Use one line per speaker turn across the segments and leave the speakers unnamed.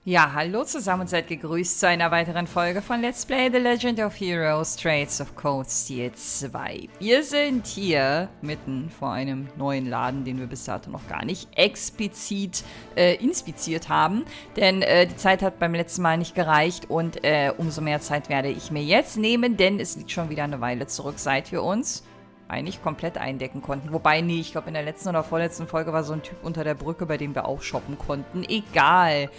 Ja, hallo zusammen und seid gegrüßt zu einer weiteren Folge von Let's Play The Legend of Heroes Traits of Cold Steel 2. Wir sind hier mitten vor einem neuen Laden, den wir bis dato noch gar nicht explizit inspiziert haben, denn die Zeit hat beim letzten Mal nicht gereicht und umso mehr Zeit werde ich mir jetzt nehmen, denn es liegt schon wieder eine Weile zurück, seit wir uns eigentlich komplett eindecken konnten. Wobei, nee, ich glaube in der letzten oder vorletzten Folge war so ein Typ unter der Brücke, bei dem wir auch shoppen konnten. Egal.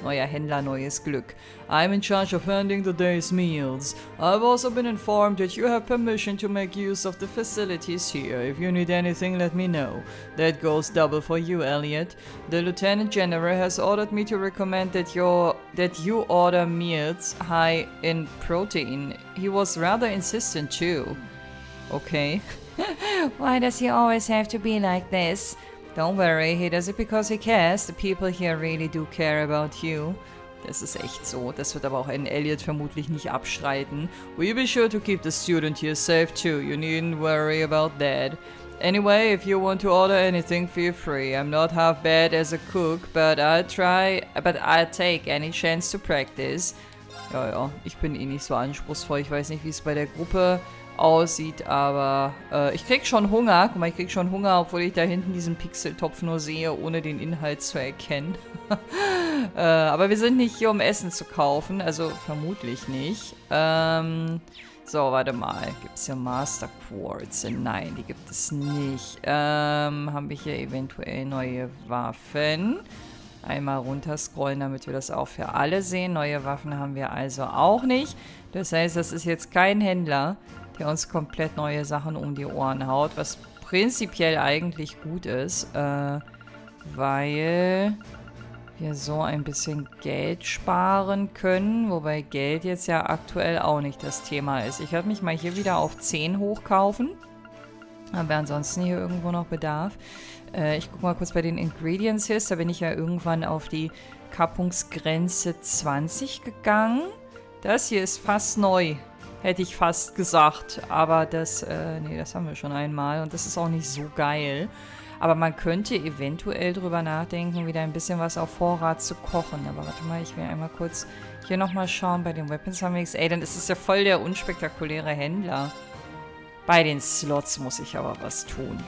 Neuer Händler, neues Glück. I'm in charge of handling the day's meals. I've also been informed that you have permission to make use of the facilities here. If you need anything, let me know. That goes double for you, Elliot. The Lieutenant General has ordered me to recommend that you order meals high in protein. He was rather insistent too. Okay. Why does he always have to be like this? Don't worry, he does it because he cares. The people here really do care about you. Das ist echt so. Das wird aber auch ein Elliot vermutlich nicht abstreiten. We'll be sure to keep the student here safe too. You needn't worry about that. Anyway, if you want to order anything, feel free. I'm not half bad as a cook, but I'll take any chance to practice. Ja, ich bin eh nicht so anspruchsvoll. Ich weiß nicht, wie es bei der Gruppe aussieht, aber ich krieg schon Hunger. Guck mal, ich krieg schon Hunger, obwohl ich da hinten diesen Pixeltopf nur sehe, ohne den Inhalt zu erkennen. Aber wir sind nicht hier, um Essen zu kaufen, also vermutlich nicht. So, warte mal. Gibt es hier Master Quartz? Nein, die gibt es nicht. Haben wir hier eventuell neue Waffen? Einmal runterscrollen, damit wir das auch für alle sehen. Neue Waffen haben wir also auch nicht. Das heißt, das ist jetzt kein Händler, der uns komplett neue Sachen um die Ohren haut, was prinzipiell eigentlich gut ist, weil wir so ein bisschen Geld sparen können, wobei Geld jetzt ja aktuell auch nicht das Thema ist. Ich werde mich mal hier wieder auf 10 hochkaufen. Haben wir ansonsten hier irgendwo noch Bedarf? Ich gucke mal kurz bei den Ingredients hier. Da bin ich ja irgendwann auf die Kappungsgrenze 20 gegangen. Das hier ist fast neu, hätte ich fast gesagt. Aber das haben wir schon einmal und das ist auch nicht so geil. Aber man könnte eventuell drüber nachdenken, wieder ein bisschen was auf Vorrat zu kochen. Aber warte mal, ich will einmal kurz hier nochmal schauen. Bei den Weapons haben wir nichts. Ey, dann ist es ja voll der unspektakuläre Händler. Bei den Slots muss ich aber was tun.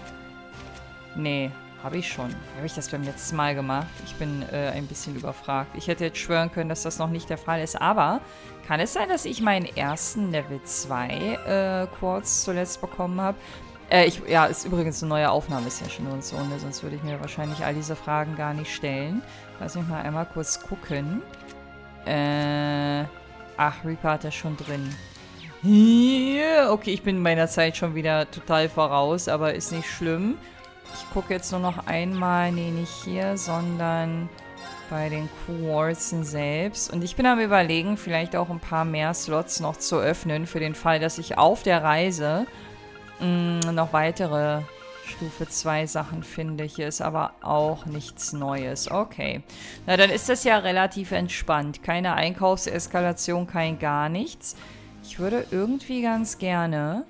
Nee, habe ich schon. Habe ich das beim letzten Mal gemacht? Ich bin ein bisschen überfragt. Ich hätte jetzt schwören können, dass das noch nicht der Fall ist. Aber kann es sein, dass ich meinen ersten Level 2 Quartz zuletzt bekommen habe? Ist übrigens eine neue Aufnahme, ist ja schon und so, ne? Sonst würde ich mir wahrscheinlich all diese Fragen gar nicht stellen. Lass mich mal einmal kurz gucken. Reaper hat er schon drin. Hier. Okay, ich bin meiner Zeit schon wieder total voraus, aber ist nicht schlimm. Ich gucke jetzt nur noch einmal, nee, nicht hier, sondern bei den Quartzen selbst. Und ich bin am Überlegen, vielleicht auch ein paar mehr Slots noch zu öffnen, für den Fall, dass ich auf der Reise noch weitere Stufe 2 Sachen finde. Hier ist aber auch nichts Neues. Okay. Na, dann ist das ja relativ entspannt. Keine Einkaufseskalation, kein gar nichts. Ich würde irgendwie ganz gerne,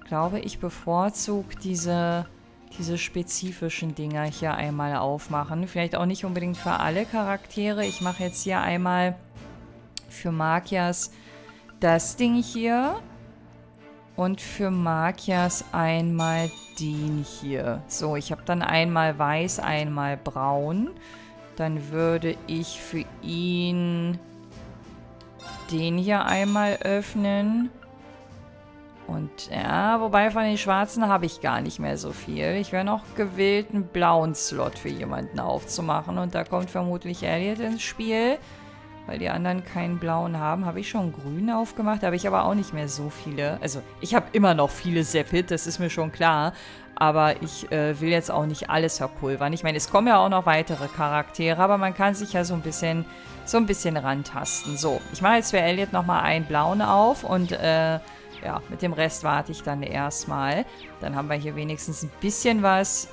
glaube ich, bevorzugt diese spezifischen Dinger hier einmal aufmachen. Vielleicht auch nicht unbedingt für alle Charaktere. Ich mache jetzt hier einmal für Magias das Ding hier. Und für Magias einmal den hier. So, ich habe dann einmal weiß, einmal braun. Dann würde ich für ihn den hier einmal öffnen. Und ja, wobei von den schwarzen habe ich gar nicht mehr so viel. Ich wäre noch gewillt, einen blauen Slot für jemanden aufzumachen. Und da kommt vermutlich Elliot ins Spiel. Weil die anderen keinen blauen haben. Habe ich schon grün aufgemacht, habe ich aber auch nicht mehr so viele. Also, ich habe immer noch viele Sepit, das ist mir schon klar. Aber ich will jetzt auch nicht alles verpulvern. Ich meine, es kommen ja auch noch weitere Charaktere, aber man kann sich ja so ein bisschen rantasten. So, ich mache jetzt für Elliot nochmal einen blauen auf und mit dem Rest warte ich dann erstmal. Dann haben wir hier wenigstens ein bisschen was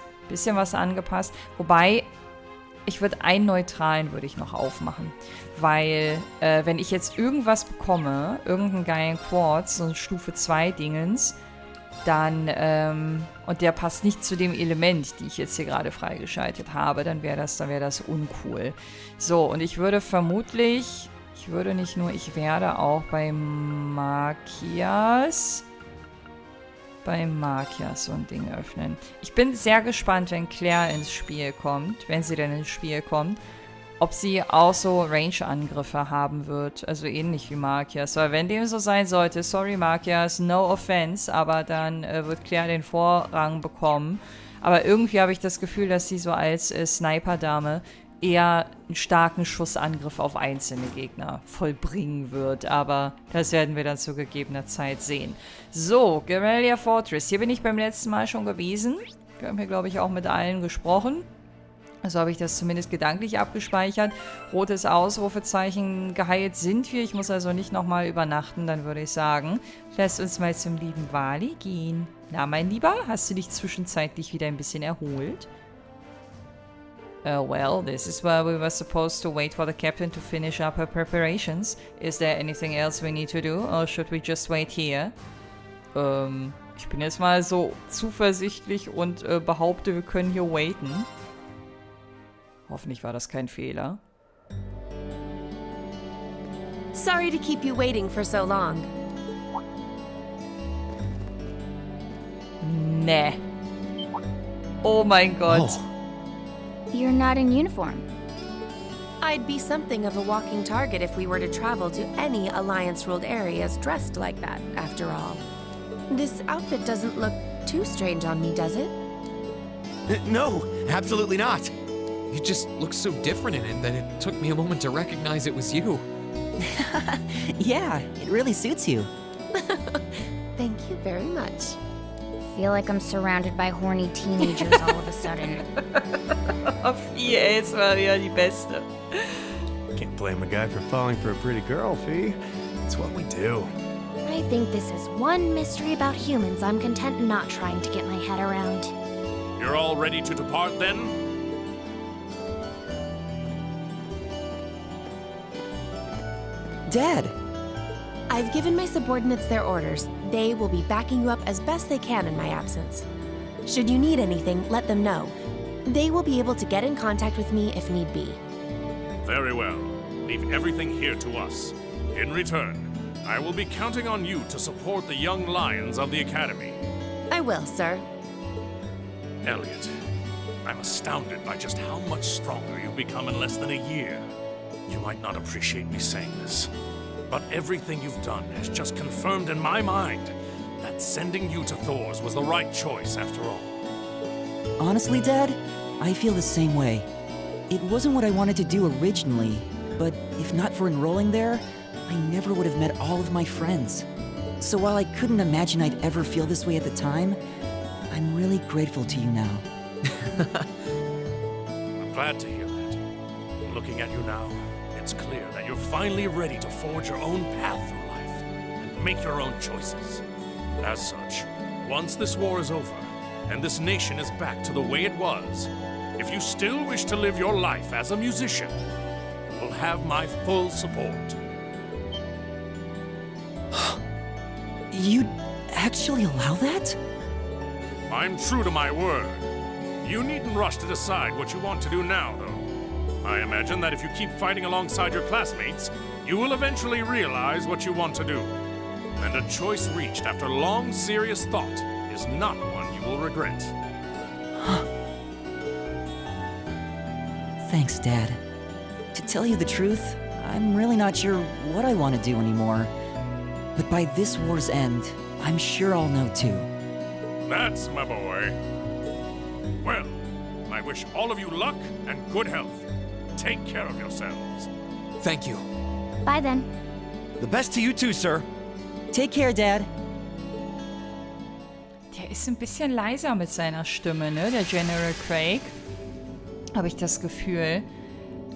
angepasst. Wobei, ich würde einen neutralen würde ich noch aufmachen. Weil, wenn ich jetzt irgendwas bekomme, irgendeinen geilen Quartz, so ein Stufe 2 Dingens, dann, und der passt nicht zu dem Element, die ich jetzt hier gerade freigeschaltet habe, dann wäre das uncool. So, und ich würde vermutlich, ich werde auch beim Makias so ein Ding öffnen. Ich bin sehr gespannt, wenn Claire ins Spiel kommt, wenn sie denn ins Spiel kommt, ob sie auch so Range-Angriffe haben wird, also ähnlich wie Makias. Aber wenn dem so sein sollte, sorry Makias, no offense, aber dann wird Claire den Vorrang bekommen. Aber irgendwie habe ich das Gefühl, dass sie so als Sniper-Dame eher einen starken Schussangriff auf einzelne Gegner vollbringen wird. Aber das werden wir dann zu gegebener Zeit sehen. So, Guerrilla Fortress. Hier bin ich beim letzten Mal schon gewesen. Wir haben hier, glaube ich, auch mit allen gesprochen. Also habe ich das zumindest gedanklich abgespeichert. Rotes Ausrufezeichen, geheilt sind wir. Ich muss also nicht nochmal übernachten, dann würde ich sagen, lass uns mal zum lieben Wali gehen. Na, mein Lieber, hast du dich zwischenzeitlich wieder ein bisschen erholt? Well, this is where we were supposed to wait for the captain to finish up her preparations. Is there anything else we need to do, or should we just wait here? Ich bin jetzt mal so zuversichtlich und behaupte, wir können hier waiten. Hoffentlich war das kein Fehler.
Sorry to keep you waiting for so long.
Nee. Oh mein Gott.
Oh. You're not in uniform.
I'd be something of a walking target if we were to travel to any Alliance-ruled areas dressed like that, after all. This outfit doesn't look too strange on me, does it?
No, absolutely not. You just look so different in it that it took me a moment to recognize it was you.
Yeah, it really suits you.
Thank you very much.
Feel like I'm surrounded by horny teenagers all of a sudden.
Fie, jetzt war ja die Beste.
Can't blame a guy for falling for a pretty girl, Fee. It's what we do.
I think this is one mystery about humans I'm content not trying to get my head around.
You're all ready to depart then?
Dad!
I've given my subordinates their orders. They will be backing you up as best they can in my absence. Should you need anything, let them know. They will be able to get in contact with me if need be.
Very well. Leave everything here to us. In return, I will be counting on you to support the young lions of the Academy.
I will, sir.
Elliot, I'm astounded by just how much stronger you've become in less than a year. You might not appreciate me saying this, but everything you've done has just confirmed in my mind that sending you to Thor's was the right choice after all.
Honestly, Dad, I feel the same way. It wasn't what I wanted to do originally, but if not for enrolling there, I never would have met all of my friends. So while I couldn't imagine I'd ever feel this way at the time, I'm really grateful to you now.
I'm glad to hear that. Looking at you now, it's clear that you're finally ready to forge your own path through life and make your own choices. As such, once this war is over and this nation is back to the way it was, if you still wish to live your life as a musician, you will have my full support.
You'd actually allow that?
I'm true to my word. You needn't rush to decide what you want to do now, though. I imagine that if you keep fighting alongside your classmates, you will eventually realize what you want to do. And a choice reached after long, serious thought is not one you will regret.
Thanks, Dad. To tell you the truth, I'm really not sure what I want to do anymore. But by this war's end, I'm sure I'll know too.
That's my boy. Well, I wish all of you luck and good health. Take care of yourselves.
Thank you.
Bye then.
The best to you too, sir.
Take care, Dad.
Der ist ein bisschen leiser mit seiner Stimme, ne? Der General Craig. Habe ich das Gefühl.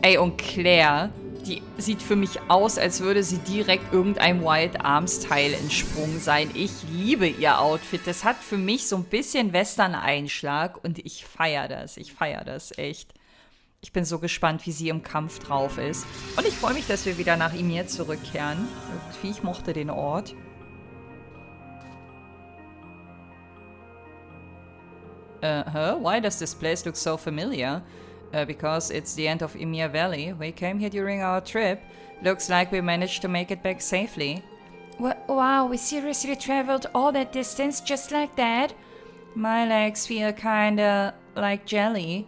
Ey, und Claire, die sieht für mich aus, als würde sie direkt irgendeinem Wild Arms Teil entsprungen sein. Ich liebe ihr Outfit. Das hat für mich so ein bisschen Western-Einschlag und ich feiere das. Ich feiere das echt. Ich bin so gespannt, wie sie im Kampf drauf ist. Und ich freue mich, dass wir wieder nach Ymir zurückkehren. Irgendwie, ich mochte den Ort. Huh? Why does this place look so familiar? Because it's the end of MEHR Valley. We came here during our trip. Looks like we managed to make it back safely.
Wow, we seriously traveled all that distance just like that?
My legs feel kinda like jelly.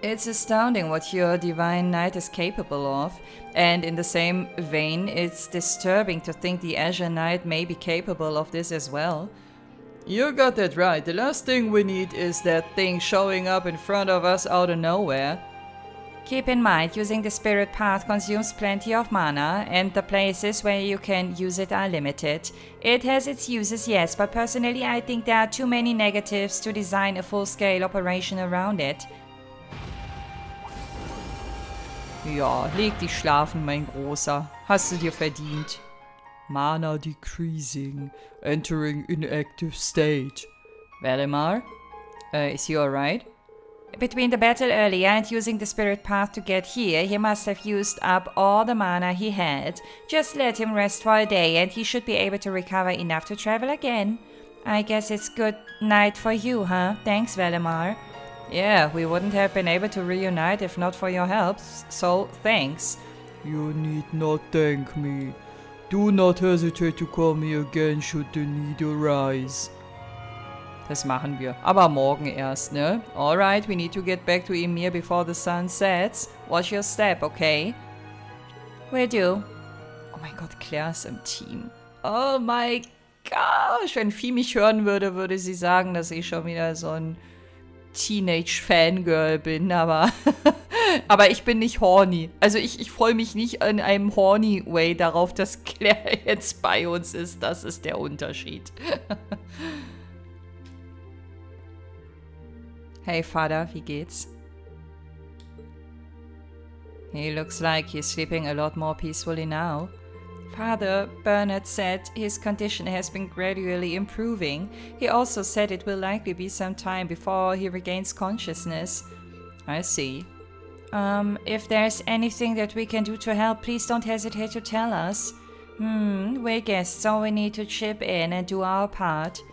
It's astounding what your divine knight is capable of, and in the same vein, it's disturbing to think the Azure Knight may be capable of this as well. You got that right. The last thing we need is that thing showing up in front of us out of nowhere.
Keep in mind, using the spirit path consumes plenty of mana, and the places where you can use it are limited. It has its uses, yes, but personally I think there are too many negatives to design a full-scale operation around it.
Ja, leg dich schlafen, mein Großer. Hast du dir verdient. Mana decreasing. Entering inactive state. Valimar? Is he alright?
Between the battle earlier and using the spirit path to get here, he must have used up all the mana he had. Just let him rest for a day and he should be able to recover enough to travel again. I guess it's good night for you, huh? Thanks, Valimar.
Yeah, we wouldn't have been able to reunite if not for your help, so thanks. You need not thank me. Do not hesitate to call me again should the need arise. Das machen wir, aber morgen erst, ne? Alright, we need to get back to MEHR before the sun sets. Watch your step, okay?
Will do.
Oh mein Gott, Claire ist im Team. Oh mein Gott, wenn Vieh mich hören würde, würde sie sagen, dass ich schon wieder so ein Teenage-Fangirl bin, aber aber ich bin nicht horny. Also ich freue mich nicht in einem horny Way darauf, dass Claire jetzt bei uns ist. Das ist der Unterschied. Hey Vater, wie geht's? He looks like he's sleeping a lot more peacefully now. Father, Bernard said his condition has been gradually improving. He also said it will likely be some time before he regains consciousness. I see.
If there's anything that we can do to help, please don't hesitate to tell us. We're guests, so we need to chip in and do our part.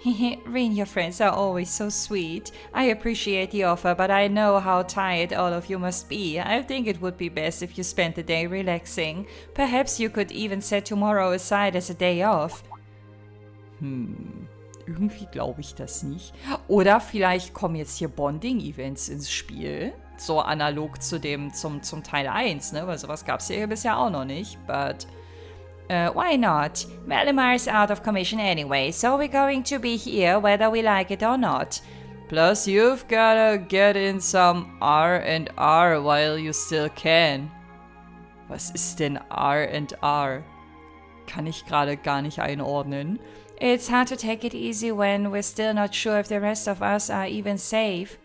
Rin, your friends are always so sweet. I appreciate the offer, but I know how tired all of you must be. I think it would be best if you spent the day relaxing. Perhaps you could even set tomorrow aside as a day off.
Irgendwie glaube ich das nicht. Oder vielleicht kommen jetzt hier Bonding-Events ins Spiel. So analog zu zum Teil 1, ne? Weil sowas gab es hier bisher auch noch nicht. But
why not? Valimar's out of commission anyway, so we're going to be here whether we like it or not.
Plus, you've gotta get in some R&R while you still can. Was ist denn R&R? Kann ich gerade gar nicht einordnen.
It's hard to take it easy when we're still not sure if the rest of us are even safe.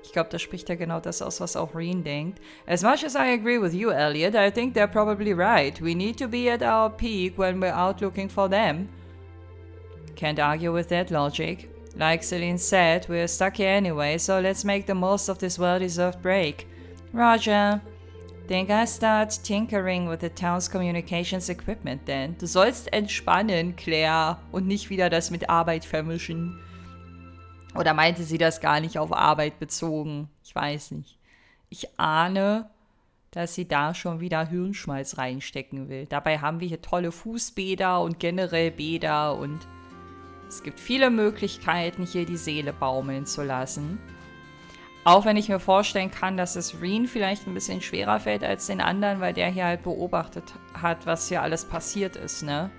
Ich glaube, da spricht ja genau das aus, was auch Rin denkt. As much as I agree with you, Elliot, I think they're probably right. We need to be at our peak when we're out looking for them. Can't argue with that logic. Like Celine said, we're stuck here anyway, so let's make the most of this well-deserved break.
Roger. Think I start tinkering with the town's communications equipment then.
Du sollst entspannen, Claire, und nicht wieder das mit Arbeit vermischen. Oder meinte sie das gar nicht auf Arbeit bezogen? Ich weiß nicht. Ich ahne, dass sie da schon wieder Hirnschmalz reinstecken will. Dabei haben wir hier tolle Fußbäder und generell Bäder und es gibt viele Möglichkeiten, hier die Seele baumeln zu lassen. Auch wenn ich mir vorstellen kann, dass es Rin vielleicht ein bisschen schwerer fällt als den anderen, weil der hier halt beobachtet hat, was hier alles passiert ist, ne?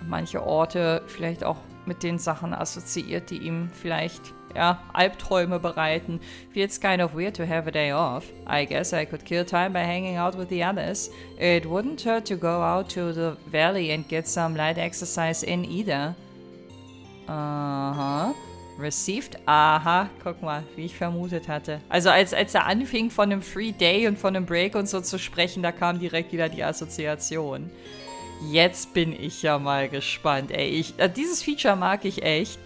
Und manche Orte vielleicht auch mit den Sachen assoziiert, die ihm vielleicht, ja, Albträume bereiten. Feels kind of weird to have a day off. I guess I could kill time by hanging out with the others. It wouldn't hurt to go out to the valley and get some light exercise in either. Aha. Received? Aha, guck mal, wie ich vermutet hatte. Also als er anfing von einem Free Day und von einem Break und so zu sprechen, da kam direkt wieder die Assoziation. Jetzt bin ich ja mal gespannt, ey. Dieses Feature mag ich echt.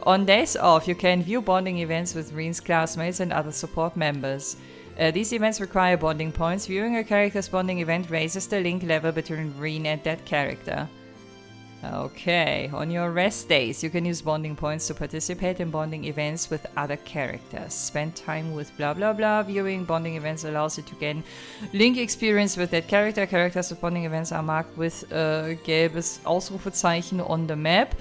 On days off, you can view bonding events with Rin's classmates and other support members. These events require bonding points. Viewing a character's bonding event raises the link level between Rin and that character. Okay, on your rest days, you can use bonding points to participate in bonding events with other characters. Spend time with blah blah blah. Viewing bonding events allows you to gain link experience with that character. Characters with bonding events are marked with gelbes Ausrufezeichen on the map.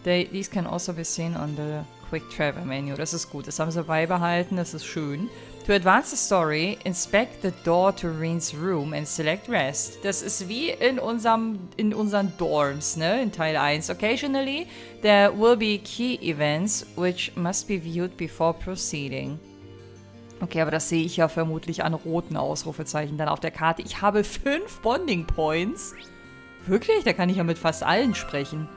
These can also be seen on the Quick Travel Menu. Das ist gut, das haben sie beibehalten, das ist schön. To advance the story, inspect the door to Reen's room and select rest. Das ist wie in unseren Dorms, ne, in Teil 1. Occasionally, there will be key events, which must be viewed before proceeding. Okay, aber das sehe ich ja vermutlich an roten Ausrufezeichen dann auf der Karte. Ich habe 5 Bonding Points. Wirklich? Da kann ich ja mit fast allen sprechen.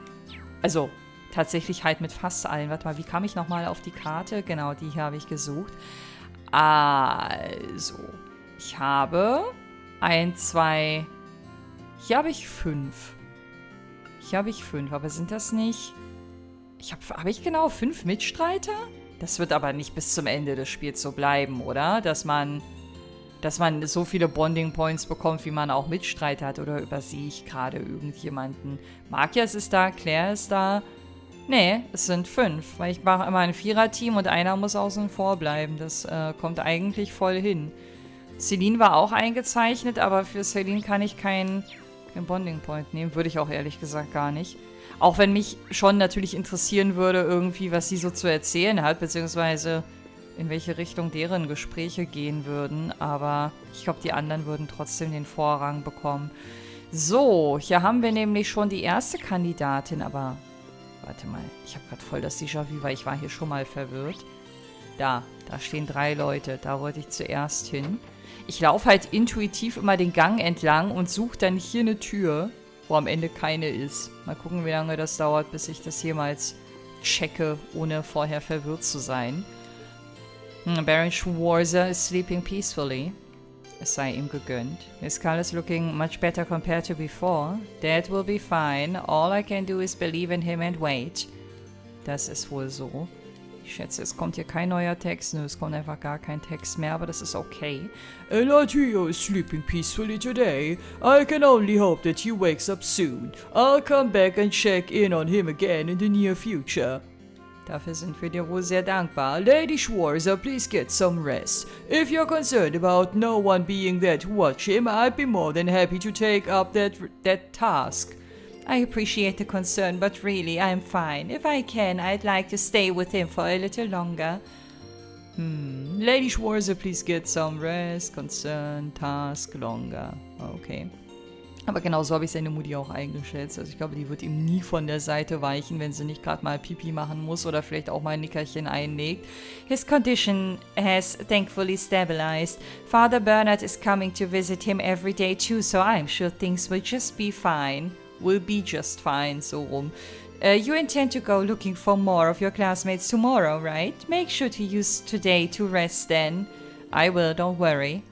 Also, tatsächlich halt mit fast allen. Warte mal, wie kam ich nochmal auf die Karte? Genau, die hier habe ich gesucht. Also, ich habe 1, 2, hier habe ich 5. Hier habe ich 5, aber sind das nicht... Habe ich genau 5 Mitstreiter? Das wird aber nicht bis zum Ende des Spiels so bleiben, oder? Dass man so viele Bonding Points bekommt, wie man auch Mitstreiter hat. Oder übersehe ich gerade irgendjemanden? Markias ist da, Claire ist da. Nee, es sind 5, weil ich mache immer ein 4er-Team und einer muss außen vor bleiben. Das kommt eigentlich voll hin. Celine war auch eingezeichnet, aber für Celine kann ich kein Bonding Point nehmen. Würde ich auch ehrlich gesagt gar nicht. Auch wenn mich schon natürlich interessieren würde, irgendwie, was sie so zu erzählen hat, beziehungsweise in welche Richtung deren Gespräche gehen würden. Aber ich glaube, die anderen würden trotzdem den Vorrang bekommen. So, hier haben wir nämlich schon die erste Kandidatin, aber... Warte mal, ich habe gerade voll das Déjà-vu, weil ich war hier schon mal verwirrt. Da stehen 3 Leute, da wollte ich zuerst hin. Ich laufe halt intuitiv immer den Gang entlang und suche dann hier eine Tür, wo am Ende keine ist. Mal gucken, wie lange das dauert, bis ich das jemals checke, ohne vorher verwirrt zu sein. Baron Schwarzer is sleeping peacefully. Es sei ihm gegönnt. His skull is looking much better compared to before. That will be fine. All I can do is believe in him and wait. Das ist wohl so. Ich schätze, es kommt hier kein neuer Text. Nö, es kommt einfach gar kein Text mehr, aber das ist okay. Eladio is sleeping peacefully today. I can only hope that he wakes up soon. I'll come back and check in on him again in the near future. Dafür sind wir dir wohl sehr dankbar. Lady Schwarzer, please get some rest. If you're concerned about no one being there to watch him, I'd be more than happy to take up that task. I appreciate the concern, but really, I'm fine. If I can, I'd like to stay with him for a little longer. Lady Schwarzer, please get some rest. Concern, task, longer. Okay. Aber genau so habe ich seine Mutti auch eingeschätzt. Also ich glaube, die wird ihm nie von der Seite weichen, wenn sie nicht gerade mal Pipi machen muss oder vielleicht auch mal ein Nickerchen einlegt. His condition has thankfully stabilized. Father Bernard is coming to visit him every day too, so I'm sure things will just be fine. Will be just fine, so rum. You intend to go looking for more of your classmates tomorrow, right? Make sure to use today to rest then. I will, don't worry.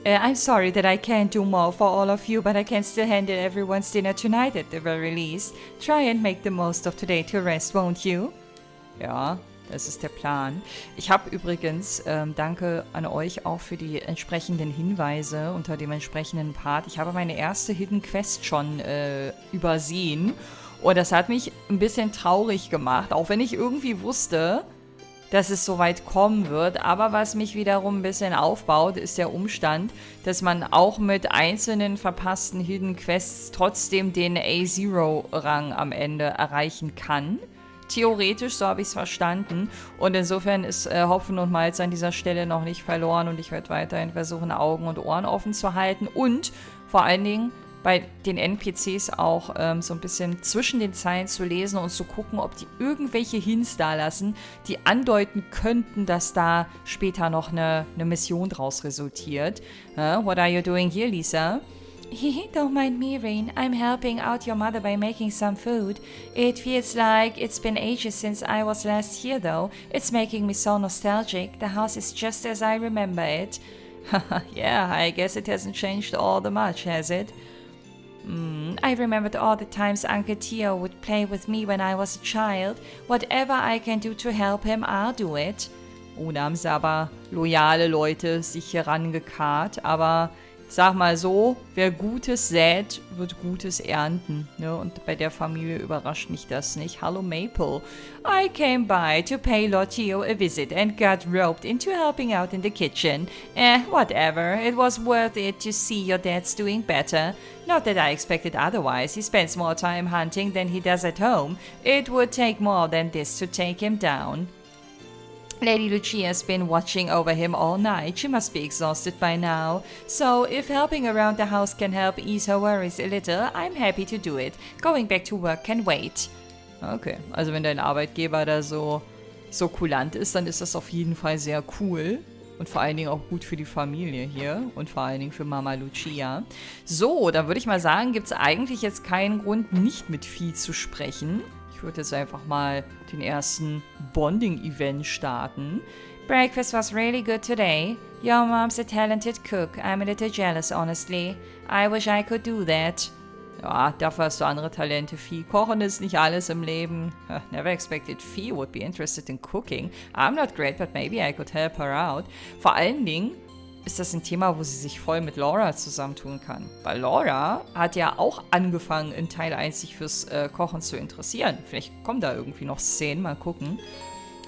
I'm sorry that I can't do more for all of you, but I can still handle everyone's dinner tonight at the very least. Try and make the most of today to rest, won't you? Ja, das ist der Plan. Ich habe übrigens, danke an euch auch für die entsprechenden Hinweise unter dem entsprechenden Part. Ich habe meine erste Hidden Quest schon übersehen und das hat mich ein bisschen traurig gemacht, auch wenn ich irgendwie wusste, dass es so weit kommen wird. Aber was mich wiederum ein bisschen aufbaut, ist der Umstand, dass man auch mit einzelnen verpassten Hidden Quests trotzdem den A0-Rang am Ende erreichen kann. Theoretisch, so habe ich es verstanden. Und insofern ist Hopfen und Malz an dieser Stelle noch nicht verloren und ich werde weiterhin versuchen, Augen und Ohren offen zu halten und vor allen Dingen bei den NPCs auch so ein bisschen zwischen den Zeilen zu lesen und zu gucken, ob die irgendwelche Hints da lassen, die andeuten könnten, dass da später noch eine Mission draus resultiert. What are you doing here, Lisa? Don't mind me, Reen. I'm helping out your mother by making some food. It feels like it's been ages since I was last here, though. It's making me so nostalgic. The house is just as I remember it. Yeah, I guess it hasn't changed all that much, has it? I remembered all the times Uncle Theo would play with me when I was a child. Whatever I can do to help him, I'll do it. Oh, da haben sie aber loyale Leute sich hier rangekarrt, aber sag mal so, wer Gutes sät, wird Gutes ernten. Ne? Und bei der Familie überrascht mich das nicht. Hallo Maple. I came by to pay Lotio a visit and got roped into helping out in the kitchen. Whatever. It was worth it to see your dad's doing better. Not that I expected otherwise. He spends more time hunting than he does at home. It would take more than this to take him down. Lady Lucia's been watching over him all night. She must be exhausted by now. So, if helping around the house can help ease her worries a little, I'm happy to do it. Going back to work can wait. Okay, also wenn dein Arbeitgeber da so kulant ist, dann ist das auf jeden Fall sehr cool. Und vor allen Dingen auch gut für die Familie hier. Und vor allen Dingen für Mama Lucia. So, dann würde ich mal sagen, gibt es eigentlich jetzt keinen Grund, nicht mit Vieh zu sprechen. Ich würde jetzt einfach mal den ersten Bonding-Event starten. Breakfast was really good today. Your mom's a talented cook. I'm a little jealous, honestly. I wish I could do that. Ja, dafür hast du andere Talente, Vieh. Kochen ist nicht alles im Leben. Never expected Vieh would be interested in cooking. I'm not great, but maybe I could help her out. Vor allen Dingen ist das ein Thema, wo sie sich voll mit Laura zusammentun kann. Weil Laura hat ja auch angefangen, in Teil 1 sich fürs Kochen zu interessieren. Vielleicht kommen da irgendwie noch Szenen, mal gucken.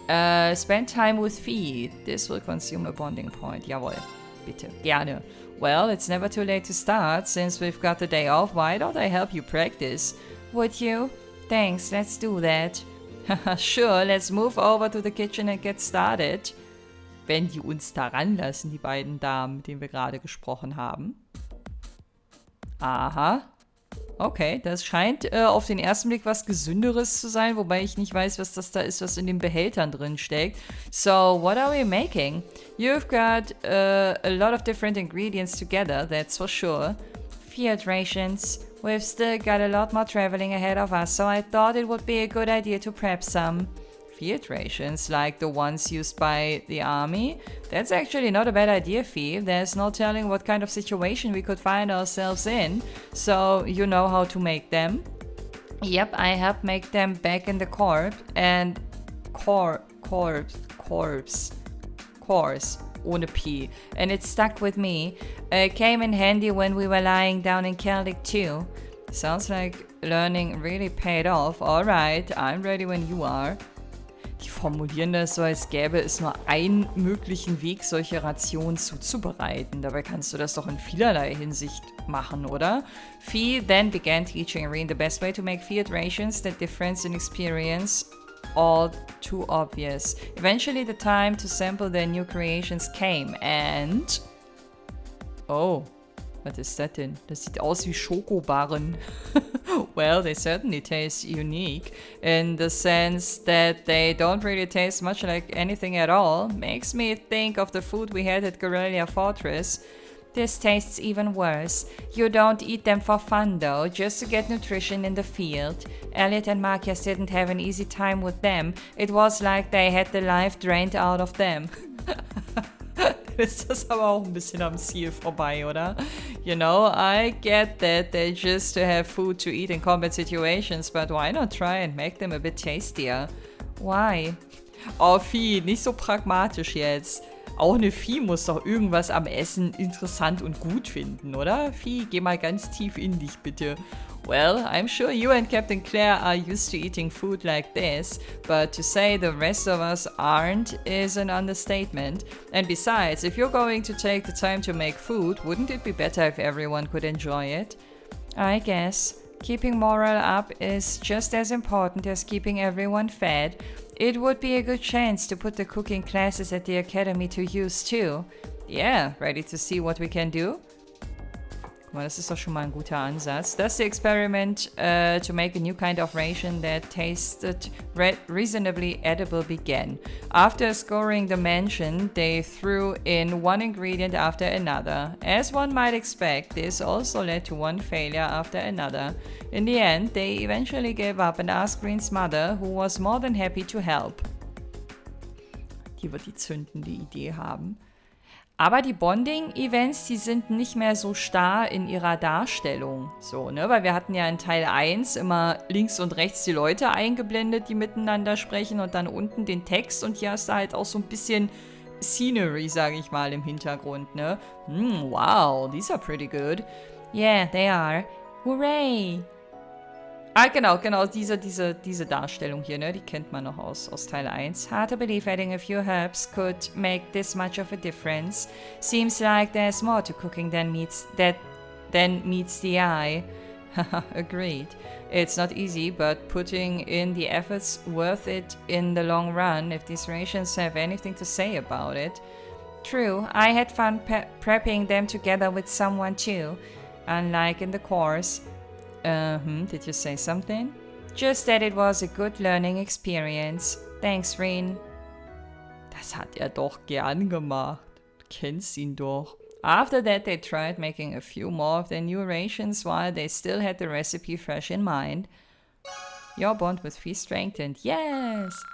Spend time with Fee. This will consume a bonding point. Jawohl, bitte, gerne. Well, it's never too late to start. Since we've got the day off, why don't I help you practice? Would you? Thanks, let's do that. Sure, let's move over to the kitchen and get started. Wenn die uns da ranlassen, die beiden Damen, mit denen wir gerade gesprochen haben. Aha. Okay, das scheint auf den ersten Blick was Gesünderes zu sein, wobei ich nicht weiß, was das da ist, was in den Behältern drin steckt. So, what are we making? You've got a lot of different ingredients together, that's for sure. Field rations. We've still got a lot more traveling ahead of us, so I thought it would be a good idea to prep some. Field rations, like the ones used by the army? That's actually not a bad idea, Fee. There's no telling what kind of situation we could find ourselves in, so you know how to make them? Yep, I helped make them back in the course, ohne P, and it stuck with me. It came in handy when we were lying down in Celtic too. Sounds like learning really paid off. Alright, I'm ready when you are. Die formulieren das so, als gäbe es nur einen möglichen Weg, solche Rationen zuzubereiten. Dabei kannst du das doch in vielerlei Hinsicht machen, oder? Fee then began teaching Irene the best way to make field rations. The difference in experience all too obvious. Eventually the time to sample their new creations came and... Oh, was ist das denn? Das sieht aus wie Schokobarren. Well, they certainly taste unique in the sense that they don't really taste much like anything at all. Makes me think of the food we had at Gorelia Fortress. This tastes even worse. You don't eat them for fun though, just to get nutrition in the field. Elliot and Marcus didn't have an easy time with them. It was like they had the life drained out of them. Ist das aber auch ein bisschen am Ziel vorbei, oder? You know, I get that they're just to have food to eat in combat situations, but why not try and make them a bit tastier? Why? Oh, Vieh, nicht so pragmatisch jetzt. Auch eine Vieh muss doch irgendwas am Essen interessant und gut finden, oder? Vieh, geh mal ganz tief in dich, bitte. Well, I'm sure you and Captain Claire are used to eating food like this, but to say the rest of us aren't is an understatement. And besides, if you're going to take the time to make food, wouldn't it be better if everyone could enjoy it? I guess. Keeping morale up is just as important as keeping everyone fed. It would be a good chance to put the cooking classes at the academy to use too. Yeah, ready to see what we can do? Guck mal, das ist doch schon mal ein guter Ansatz. Does the experiment to make a new kind of ration that tasted reasonably edible began? After scoring the mansion, they threw in one ingredient after another. As one might expect, this also led to one failure after another. In the end, they eventually gave up and asked Green's mother, who was more than happy to help. Die wird die zündende Idee haben. Aber die Bonding-Events, die sind nicht mehr so starr in ihrer Darstellung. So, ne? Weil wir hatten ja in Teil 1 immer links und rechts die Leute eingeblendet, die miteinander sprechen und dann unten den Text. Und hier hast du halt auch so ein bisschen Scenery, sage ich mal, im Hintergrund, ne? Wow, these are pretty good. Yeah, they are. Hooray! Ah, genau, diese Darstellung hier, ne? Die kennt man noch aus Teil 1. Hard to believe adding a few herbs could make this much of a difference. Seems like there's more to cooking than meets the eye. Agreed. It's not easy, but putting in the effort's worth it in the long run if these rations have anything to say about it. True, I had fun prepping them together with someone too, unlike in the course. Did you say something? Just that it was a good learning experience. Thanks, Rin. Das hat er doch gern gemacht. Du kennst ihn doch. After that, they tried making a few more of their new rations while they still had the recipe fresh in mind. Your bond with Fee strengthened. Yes!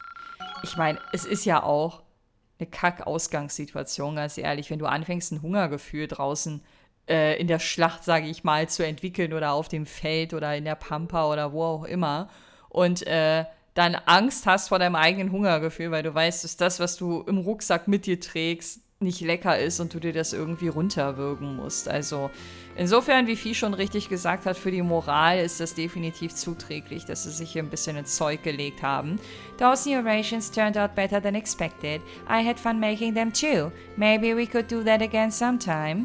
Ich meine, es ist ja auch eine Kack-Ausgangssituation, ganz ehrlich. Wenn du anfängst, ein Hungergefühl draußen in der Schlacht, sage ich mal, zu entwickeln oder auf dem Feld oder in der Pampa oder wo auch immer und dann Angst hast vor deinem eigenen Hungergefühl, weil du weißt, dass das, was du im Rucksack mit dir trägst, nicht lecker ist und du dir das irgendwie runterwürgen musst. Also insofern, wie Vieh schon richtig gesagt hat, für die Moral ist das definitiv zuträglich, dass sie sich hier ein bisschen ins Zeug gelegt haben. Those new rations turned out better than expected. I had fun making them too. Maybe we could do that again sometime.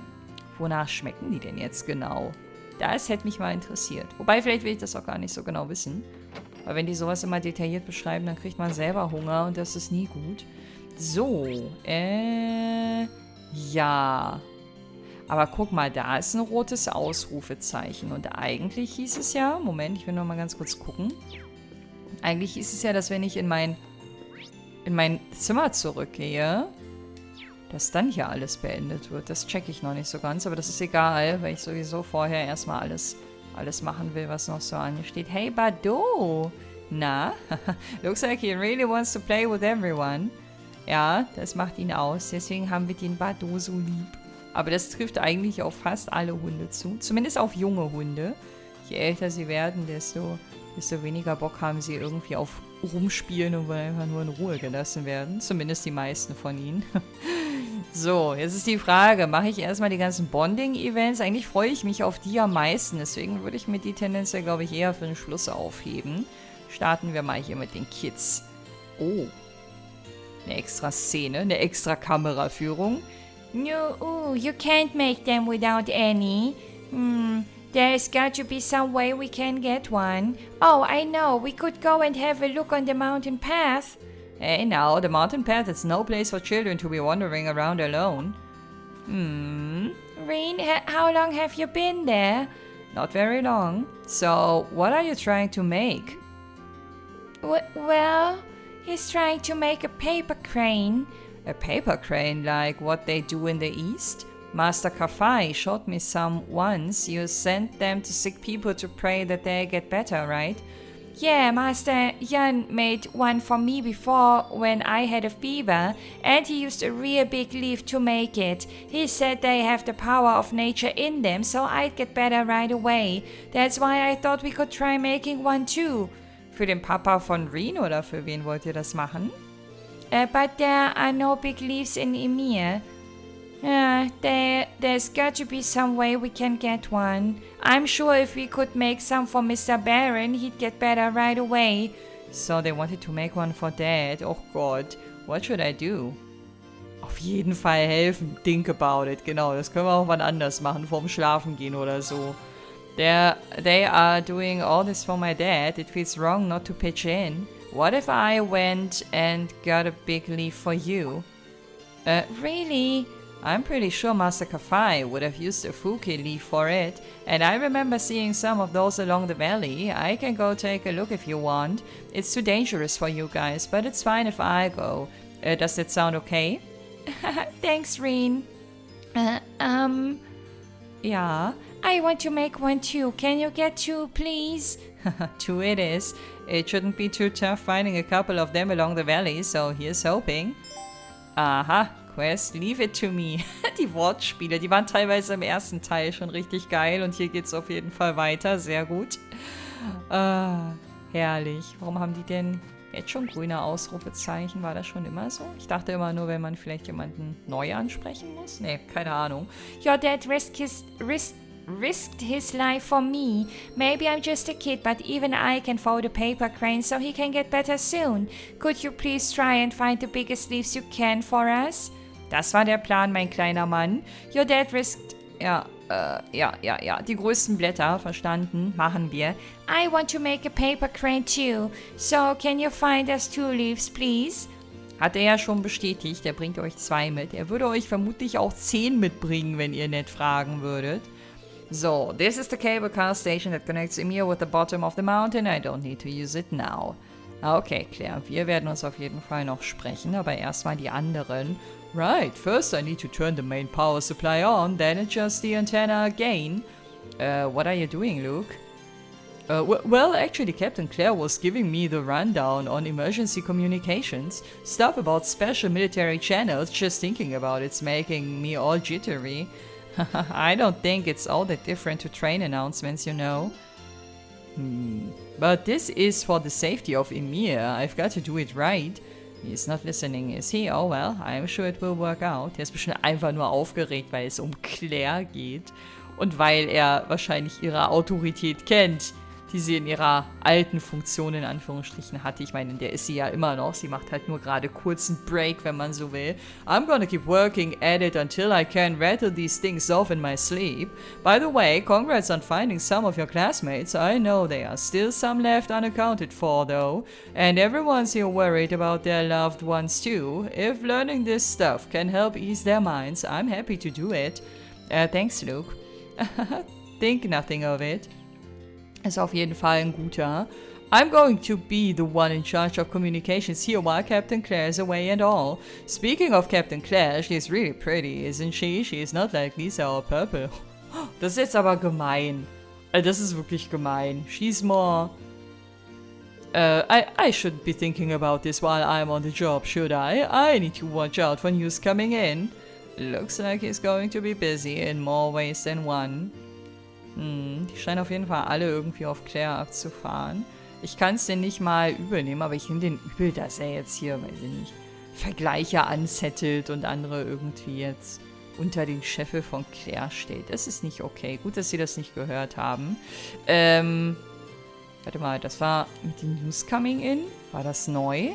Wonach schmecken die denn jetzt genau? Das hätte mich mal interessiert. Wobei, vielleicht will ich das auch gar nicht so genau wissen. Weil wenn die sowas immer detailliert beschreiben, dann kriegt man selber Hunger und das ist nie gut. So, ja. Aber guck mal, da ist ein rotes Ausrufezeichen. Und eigentlich hieß es ja, Moment, ich will noch mal ganz kurz gucken. Eigentlich hieß es ja, dass wenn ich in mein Zimmer zurückgehe, dass dann hier alles beendet wird. Das checke ich noch nicht so ganz, aber das ist egal, weil ich sowieso vorher erstmal alles machen will, was noch so ansteht. Hey, Bado! Na? Looks like he really wants to play with everyone. Ja, das macht ihn aus. Deswegen haben wir den Bado so lieb. Aber das trifft eigentlich auf fast alle Hunde zu. Zumindest auf junge Hunde. Je älter sie werden, desto weniger Bock haben sie irgendwie auf Rumspielen und wollen einfach nur in Ruhe gelassen werden. Zumindest die meisten von ihnen. So, jetzt ist die Frage, mache ich erstmal die ganzen Bonding-Events? Eigentlich freue ich mich auf die am meisten. Deswegen würde ich mir die tendenziell, glaube ich, eher für den Schluss aufheben. Starten wir mal hier mit den Kids. Oh. Eine extra Szene, eine extra Kameraführung.
No, you can't make them without any. There's got to be some way we can get one. Oh, I know, we could go and have a look on the mountain path.
Hey, now, the mountain path is no place for children to be wandering around alone.
Rin, how long have you been there?
Not very long. So, what are you trying to make?
Well, he's trying to make a paper crane.
A paper crane, like what they do in the East? Master Kafai showed me some once. You sent them to sick people to pray that they get better, right?
Yeah, Master Yan made one for me before when I had a fever, and he used a real big leaf to make it. He said they have the power of nature in them, so I'd get better right away. That's why I thought we could try making one too.
Für den Papa von Rin oder für wen wollt ihr das machen?
But there are no big leaves in Ymir. There's got to be some way we can get one. I'm sure if we could make some for Mr. Baron, he'd get better right away.
So they wanted to make one for Dad. Oh Gott, what should I do? Auf jeden Fall helfen. Think about it. Genau, das können wir auch wann anders machen, vorm Schlafen gehen oder so. They are doing all this for my dad. It feels wrong not to pitch in. What if I went and got a big leaf for you?
Really?
I'm pretty sure Master Kafai would have used a Fuki leaf for it, and I remember seeing some of those along the valley. I can go take a look if you want. It's too dangerous for you guys, but it's fine if I go. Does that sound okay?
Thanks, Rin.
Ja?
I want to make one too. Can you get two, please?
Two it is. It shouldn't be too tough finding a couple of them along the valley, so here's hoping. Aha, Quest, leave it to me. Die Wortspiele, die waren teilweise im ersten Teil schon richtig geil und hier geht's auf jeden Fall weiter. Sehr gut. Herrlich. Warum haben die denn Jetzt schon grüne Ausrufezeichen, war das schon immer so? Ich dachte immer nur, wenn man vielleicht jemanden neu ansprechen muss. Nee, keine Ahnung.
Your dad risked his life for me. Maybe I'm just a kid, but even I can fold a paper crane so he can get better soon. Could you please try and find the biggest leaves you can for us?
Das war der Plan, mein kleiner Mann. Your dad risked... Ja, die größten Blätter, verstanden, machen wir.
I want to make a paper crane too. So, can you find us 2 leaves, please?
Hat er ja schon bestätigt, er bringt euch 2 mit. Er würde euch vermutlich auch 10 mitbringen, wenn ihr nett fragen würdet. So, this is the cable car station that connects EMEHR with the bottom of the mountain. I don't need to use it now. Okay, Claire, wir werden uns auf jeden Fall noch sprechen, aber erstmal die anderen. Right, first I need to turn the main power supply on, then adjust the antenna again. What are you doing, Luke? Well, actually, Captain Claire was giving me the rundown on emergency communications. Stuff about special military channels, just thinking about it's making me all jittery. I don't think it's all that different to train announcements, you know. But this is for the safety of EMEHR. I've got to do it right. He's not listening, is he? Oh well, I'm sure it will work out. Er ist bestimmt einfach nur aufgeregt, weil es um Claire geht. Und weil er wahrscheinlich ihre Autorität kennt, die sie in ihrer alten Funktion in Anführungsstrichen hatte. Ich meine, in der ist sie ja immer noch. Sie macht halt nur gerade kurz einen Break, wenn man so will. I'm gonna keep working at it until I can rattle these things off in my sleep. By the way, congrats on finding some of your classmates. I know there are still some left unaccounted for, though. And everyone's here worried about their loved ones, too. If learning this stuff can help ease their minds, I'm happy to do it. Thanks, Luke. Think nothing of it. Ist auf jeden Fall ein guter. I'm going to be the one in charge of communications here while Captain Claire is away and all. Speaking of Captain Claire, she's really pretty, isn't she? She is not like Lisa or Purple. Das ist jetzt aber gemein. Das ist wirklich gemein. She's more... I shouldn't be thinking about this while I'm on the job, should I? I need to watch out for news coming in. Looks like he's going to be busy in more ways than one. Die scheinen auf jeden Fall alle irgendwie auf Claire abzufahren. Ich kann es denn nicht mal übel nehmen, aber ich nehme den übel, dass er jetzt hier, weiß ich nicht, Vergleiche anzettelt und andere irgendwie jetzt unter den Scheffel von Claire steht. Das ist nicht okay. Gut, dass sie das nicht gehört haben. Warte mal, das war mit den News coming in? War das neu?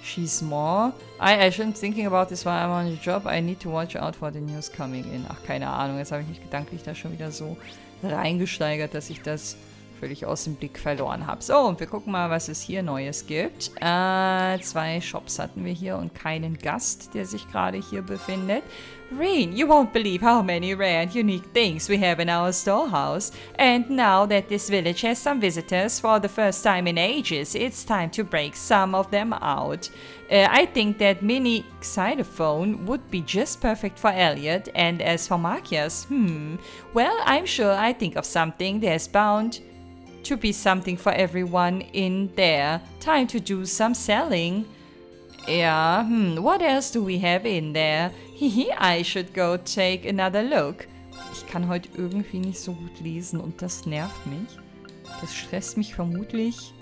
She's more. I shouldn't thinking about this while I'm on the job. I need to watch out for the news coming in. Ach, keine Ahnung. Jetzt habe ich mich gedanklich da schon wieder so reingesteigert, dass ich das völlig aus dem Blick verloren habe. So, und wir gucken mal, was es hier Neues gibt. 2 Shops hatten wir hier und keinen Gast, der sich gerade hier befindet. Rain, you won't believe how many rare and unique things we have in our storehouse. And now that this village has some visitors for the first time in ages, it's time to break some of them out. I think that mini xylophone would be just perfect for Elliot. And as for Marcius, well, I'm sure I think of something. There's bound to be something for everyone in there. Time to do some selling. Yeah, what else do we have in there? I should go take another look. Ich kann heute irgendwie nicht so gut lesen und das nervt mich. Das stresst mich vermutlich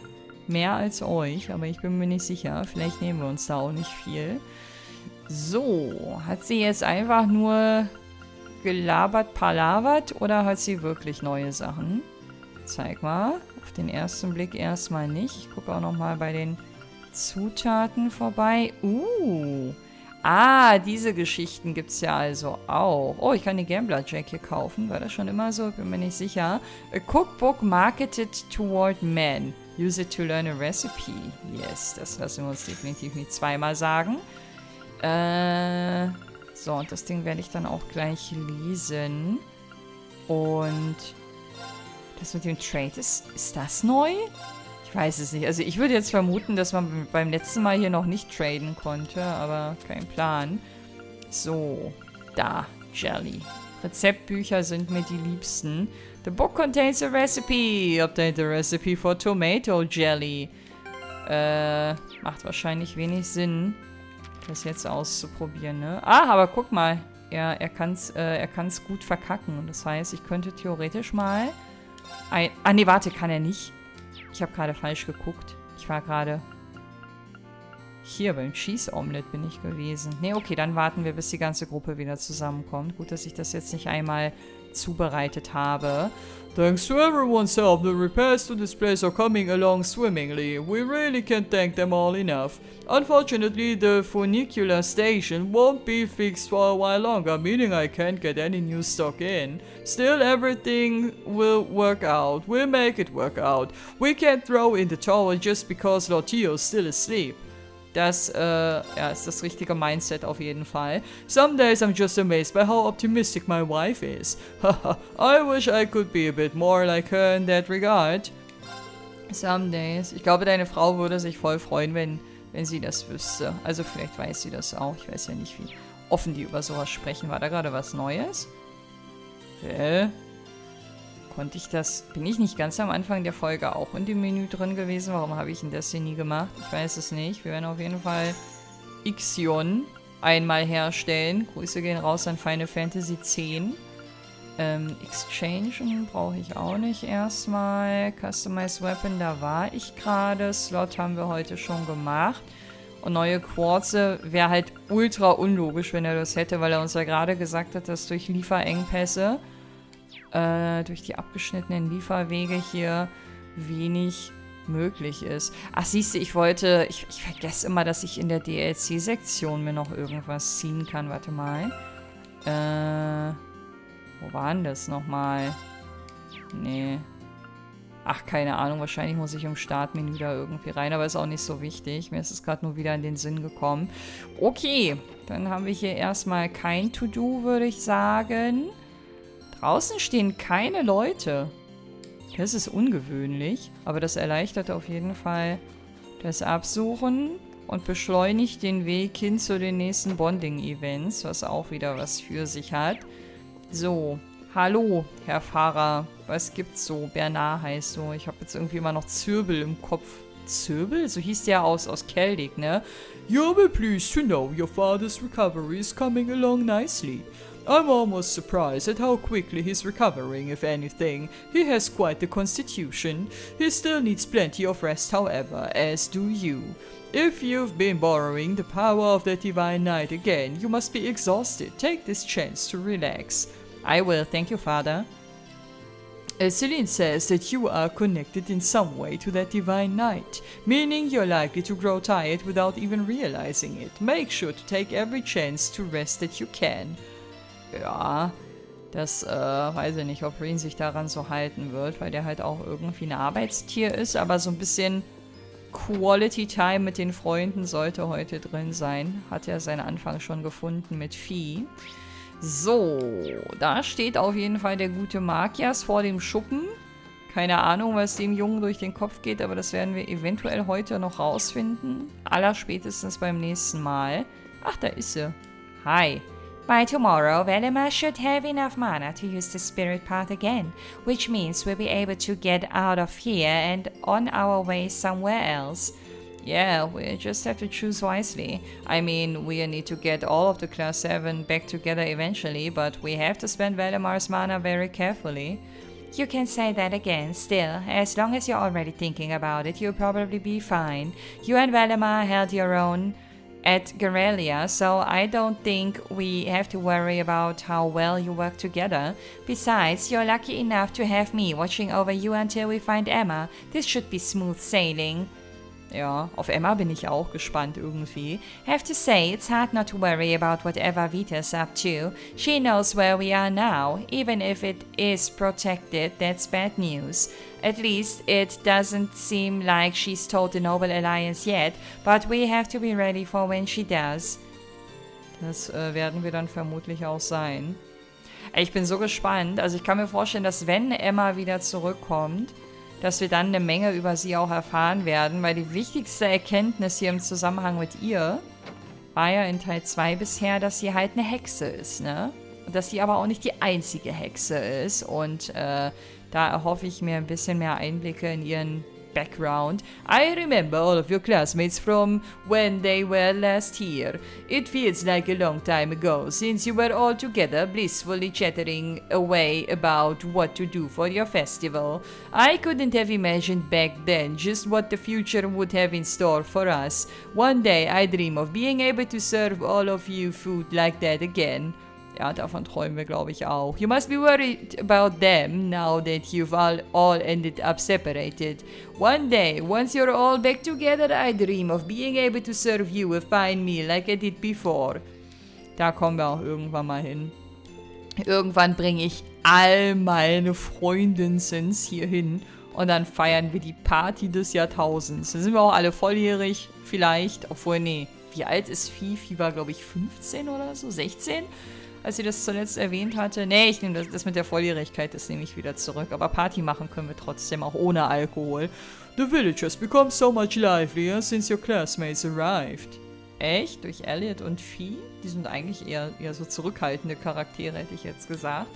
mehr als euch, aber ich bin mir nicht sicher. Vielleicht nehmen wir uns da auch nicht viel. So, hat sie jetzt einfach nur gelabert, palavert oder hat sie wirklich neue Sachen? Zeig mal. Auf den ersten Blick erstmal nicht. Ich gucke auch nochmal bei den Zutaten vorbei. Diese Geschichten gibt es ja also auch. Oh, ich kann die Gambler-Jack hier kaufen. War das schon immer so? Bin mir nicht sicher. A cookbook marketed toward men. Use it to learn a recipe. Yes, das lassen wir uns definitiv nicht zweimal sagen. So, und das Ding werde ich dann auch gleich lesen. Und das mit dem Trade, ist das neu? Ich weiß es nicht. Also ich würde jetzt vermuten, dass man beim letzten Mal hier noch nicht traden konnte, aber kein Plan. So, da, Jelly. Rezeptbücher sind mir die liebsten. The book contains a recipe. Update the recipe for tomato jelly. Macht wahrscheinlich wenig Sinn, das jetzt auszuprobieren, ne? Aber guck mal. Er kann's gut verkacken. Das heißt, ich könnte theoretisch mal... nee, warte, kann er nicht. Ich habe gerade falsch geguckt. Ich war gerade Hier, beim Cheese Omelette bin ich gewesen. Ne, okay, dann warten wir, bis die ganze Gruppe wieder zusammenkommt. Gut, dass ich das jetzt nicht einmal zubereitet habe. Thanks to everyone's help, the repairs to this place are coming along swimmingly. We really can't thank them all enough. Unfortunately, the funicular station won't be fixed for a while longer, meaning I can't get any new stock in. Still, everything will work out. We'll make it work out. We can't throw in the towel just because Lord Tio's still asleep. Das, ja, ist das richtige Mindset auf jeden Fall. Some days I'm just amazed by how optimistic my wife is. Haha, I wish I could be a bit more like her in that regard. Some days. Ich glaube, deine Frau würde sich voll freuen, wenn sie das wüsste. Also vielleicht weiß sie das auch. Ich weiß ja nicht, wie offen die über sowas sprechen. War da gerade was Neues? Konnte ich das... Bin ich nicht ganz am Anfang der Folge auch in dem Menü drin gewesen? Warum habe ich denn das hier nie gemacht? Ich weiß es nicht. Wir werden auf jeden Fall Ixion einmal herstellen. Grüße gehen raus an Final Fantasy X. Exchange brauche ich auch nicht erstmal. Customize Weapon, da war ich gerade. Slot haben wir heute schon gemacht. Und neue Quarze wäre halt ultra unlogisch, wenn er das hätte, weil er uns ja gerade gesagt hat, dass durch Lieferengpässe durch die abgeschnittenen Lieferwege hier wenig möglich ist. Ach, siehst du, ich vergesse immer, dass ich in der DLC-Sektion mir noch irgendwas ziehen kann. Warte mal. Wo war denn das nochmal? Nee. Ach, keine Ahnung. Wahrscheinlich muss ich im Startmenü da irgendwie rein, aber ist auch nicht so wichtig. Mir ist es gerade nur wieder in den Sinn gekommen. Okay, dann haben wir hier erstmal kein To-Do, würde ich sagen. Draußen stehen keine Leute. Das ist ungewöhnlich, aber das erleichtert auf jeden Fall das Absuchen und beschleunigt den Weg hin zu den nächsten Bonding-Events, was auch wieder was für sich hat. So, hallo, Herr Fahrer. Was gibt's so? Bernard heißt so. Ich habe jetzt irgendwie immer noch Zirbel im Kopf. Zirbel? So hieß der aus Keldig, ne? You'll be pleased to know your father's recovery is coming along nicely. I'm almost surprised at how quickly he's recovering, if anything. He has quite the constitution. He still needs plenty of rest, however, as do you. If you've been borrowing the power of that divine night again, you must be exhausted. Take this chance to relax. I will, thank you, Father. Celine says that you are connected in some way to that divine night, meaning you're likely to grow tired without even realizing it. Make sure to take every chance to rest that you can. Ja, das weiß ich nicht, ob Reen sich daran so halten wird, weil der halt auch irgendwie ein Arbeitstier ist, aber so ein bisschen Quality Time mit den Freunden sollte heute drin sein. Hat er seinen Anfang schon gefunden mit Vieh. So, da steht auf jeden Fall der gute Magias vor dem Schuppen. Keine Ahnung, was dem Jungen durch den Kopf geht, aber das werden wir eventuell heute noch rausfinden. Allerspätestens beim nächsten Mal. Ach, da ist sie. Hi. By tomorrow, Velima should have enough mana to use the spirit path again, which means we'll be able to get out of here and on our way somewhere else. Yeah, we just have to choose wisely. I mean, we need to get all of the class 7 back together eventually, but we have to spend Velimar's mana very carefully. You can say that again. Still, as long as you're already thinking about it, you'll probably be fine. You and Velimar held your own at Garelia, so I don't think we have to worry about how well you work together. Besides, you're lucky enough to have me watching over you until we find Emma. This should be smooth sailing. Ja, auf Emma bin ich auch gespannt irgendwie. Have to say, it's hard not to worry about whatever Vita's up to. She knows where we are now. Even if it is protected, that's bad news. At least it doesn't seem like she's told the Noble Alliance yet, but we have to be ready for when she does. Das werden wir dann vermutlich auch sein. Ich bin so gespannt. Also ich kann mir vorstellen, dass wenn Emma wieder zurückkommt, dass wir dann eine Menge über sie auch erfahren werden, weil die wichtigste Erkenntnis hier im Zusammenhang mit ihr war ja in Teil 2 bisher, dass sie halt eine Hexe ist, ne? Und dass sie aber auch nicht die einzige Hexe ist und da erhoffe ich mir ein bisschen mehr Einblicke in ihren
background. I remember all of your classmates from when they were last here. It feels like a long time ago, since you were all together blissfully chattering away about what to do for your festival. I couldn't have imagined back then just what the future would have in store for us. One day I dream of being able to serve all of you food like that again. Ja, davon träumen wir, glaube ich, auch. You must be worried about them now that you've all ended up separated. One day, once you're all back together, I dream of being able to serve you a fine meal like I did before. Da kommen wir auch irgendwann mal hin. Irgendwann bringe ich all meine Freundinsens hier hin und dann feiern wir die Party des Jahrtausends. Da sind wir auch alle volljährig, vielleicht. Obwohl, nee, wie alt ist Vieh? Vieh war, glaube ich, 15 oder so, 16? Als sie das zuletzt erwähnt hatte. Nee, ich nehme das mit der Volljährigkeit, das nehme ich wieder zurück. Aber Party machen können wir trotzdem, auch ohne Alkohol. The village has become so much livelier since your classmates arrived. Echt? Durch Elliot und Vieh? Die sind eigentlich eher so zurückhaltende Charaktere, hätte ich jetzt gesagt.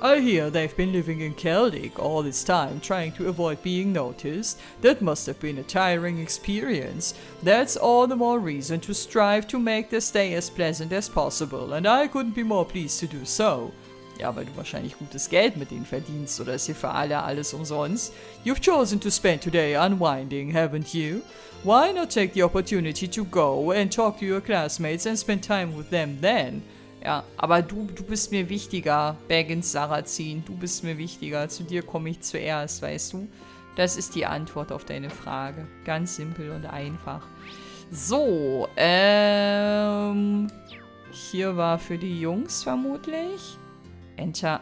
I hear they've been living in Celtic all this time, trying to avoid being noticed. That must have been a tiring experience. That's all the more reason to strive to make their stay as pleasant as possible, and I couldn't be more pleased to do so. Ja, weil du wahrscheinlich gutes Geld mit denen verdienst, oder ist hier für alle alles umsonst? You've chosen to spend today unwinding, haven't you? Why not take the opportunity to go and talk to your classmates and spend time with them then? Ja, aber du bist mir wichtiger, Baggins Sarrazin. Du bist mir wichtiger. Zu dir komme ich zuerst, weißt du? Das ist die Antwort auf deine Frage. Ganz simpel und einfach. So, hier war für die Jungs vermutlich. Enter.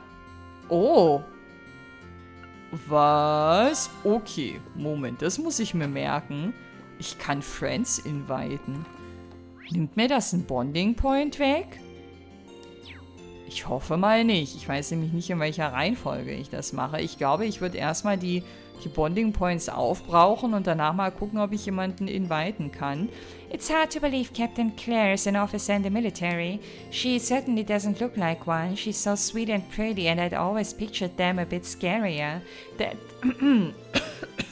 Oh. Was? Okay, Moment, das muss ich mir merken. Ich kann Friends inviten. Nimmt mir das einen Bonding-Point weg? Ich hoffe mal nicht. Ich weiß nämlich nicht, in welcher Reihenfolge ich das mache. Ich glaube, ich würde erstmal die Bonding Points aufbrauchen und danach mal gucken, ob ich jemanden inviten kann.
It's hard to believe Captain Claire is an officer in the military. She certainly doesn't look like one. She's so sweet and pretty, and I'd always pictured them a bit scarier.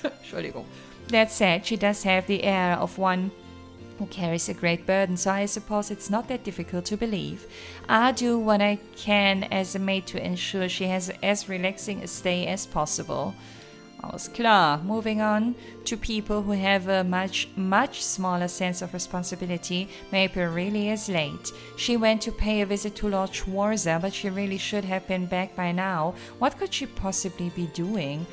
Entschuldigung.
That said, she does have the air of one who carries a great burden, so I suppose it's not that difficult to believe. I'll do what I can as a maid to ensure she has as relaxing a stay as possible.
Alles klar.
Moving on to people who have a much smaller sense of responsibility, Maple really is late. She went to pay a visit to Lord Schwarzer, but she really should have been back by now. What could she possibly be doing?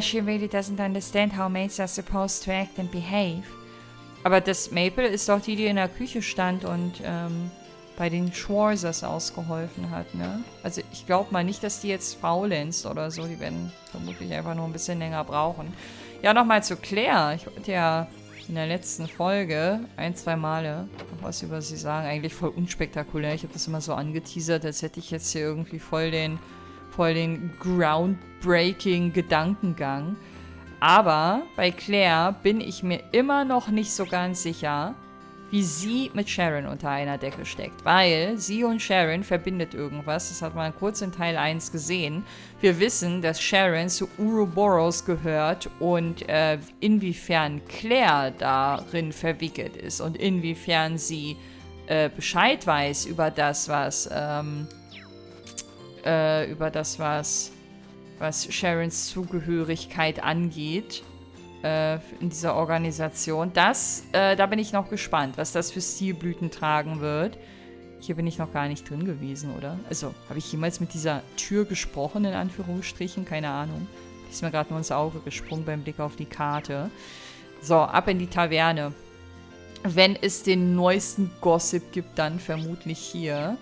She really doesn't understand how maids are supposed to act and behave.
Aber das Maple ist doch die in der Küche stand und bei den Schwarzers ausgeholfen hat, ne? Also ich glaube mal nicht, dass die jetzt faulenzt oder so. Die werden vermutlich einfach nur ein bisschen länger brauchen. Ja, nochmal zu Claire. Ich wollte ja in der letzten Folge 1-2 Male noch was über sie sagen. Eigentlich voll unspektakulär. Ich habe das immer so angeteasert, als hätte ich jetzt hier irgendwie voll den groundbreaking Gedankengang. Aber bei Claire bin ich mir immer noch nicht so ganz sicher, wie sie mit Sharon unter einer Decke steckt. Weil sie und Sharon verbindet irgendwas. Das hat man kurz in Teil 1 gesehen. Wir wissen, dass Sharon zu Ouroboros gehört und inwiefern Claire darin verwickelt ist und inwiefern sie Bescheid weiß über das, was Sharons Zugehörigkeit angeht in dieser Organisation. Da bin ich noch gespannt, was das für Stilblüten tragen wird. Hier bin ich noch gar nicht drin gewesen, oder? Also, habe ich jemals mit dieser Tür gesprochen, in Anführungsstrichen? Keine Ahnung. Die ist mir gerade nur ins Auge gesprungen beim Blick auf die Karte. So, ab in die Taverne. Wenn es den neuesten Gossip gibt, dann vermutlich hier.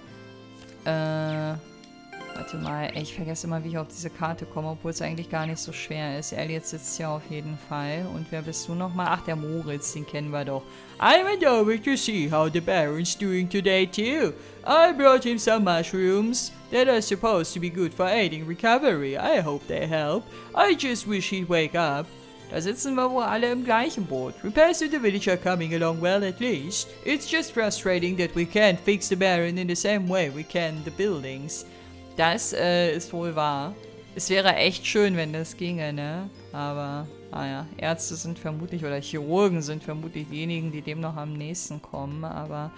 Warte mal, ich vergesse immer, wie ich auf diese Karte komme, obwohl es eigentlich gar nicht so schwer ist. Elliot sitzt hier auf jeden Fall. Und wer bist du nochmal? Ach, der Moritz, den kennen wir doch. I went over to see how the Baron's doing today too. I brought him some mushrooms that are supposed to be good for aiding recovery. I hope they help. I just wish he'd wake up. Da sitzen wir wohl alle im gleichen Boot. Repairs to the village are coming along well at least. It's just frustrating that we can't fix the Baron in the same way we can the buildings. Das ist wohl wahr.
Es wäre echt schön, wenn das ginge, ne? Aber, naja, Ärzte sind vermutlich, oder Chirurgen sind vermutlich diejenigen, die dem noch am nächsten kommen. Aber,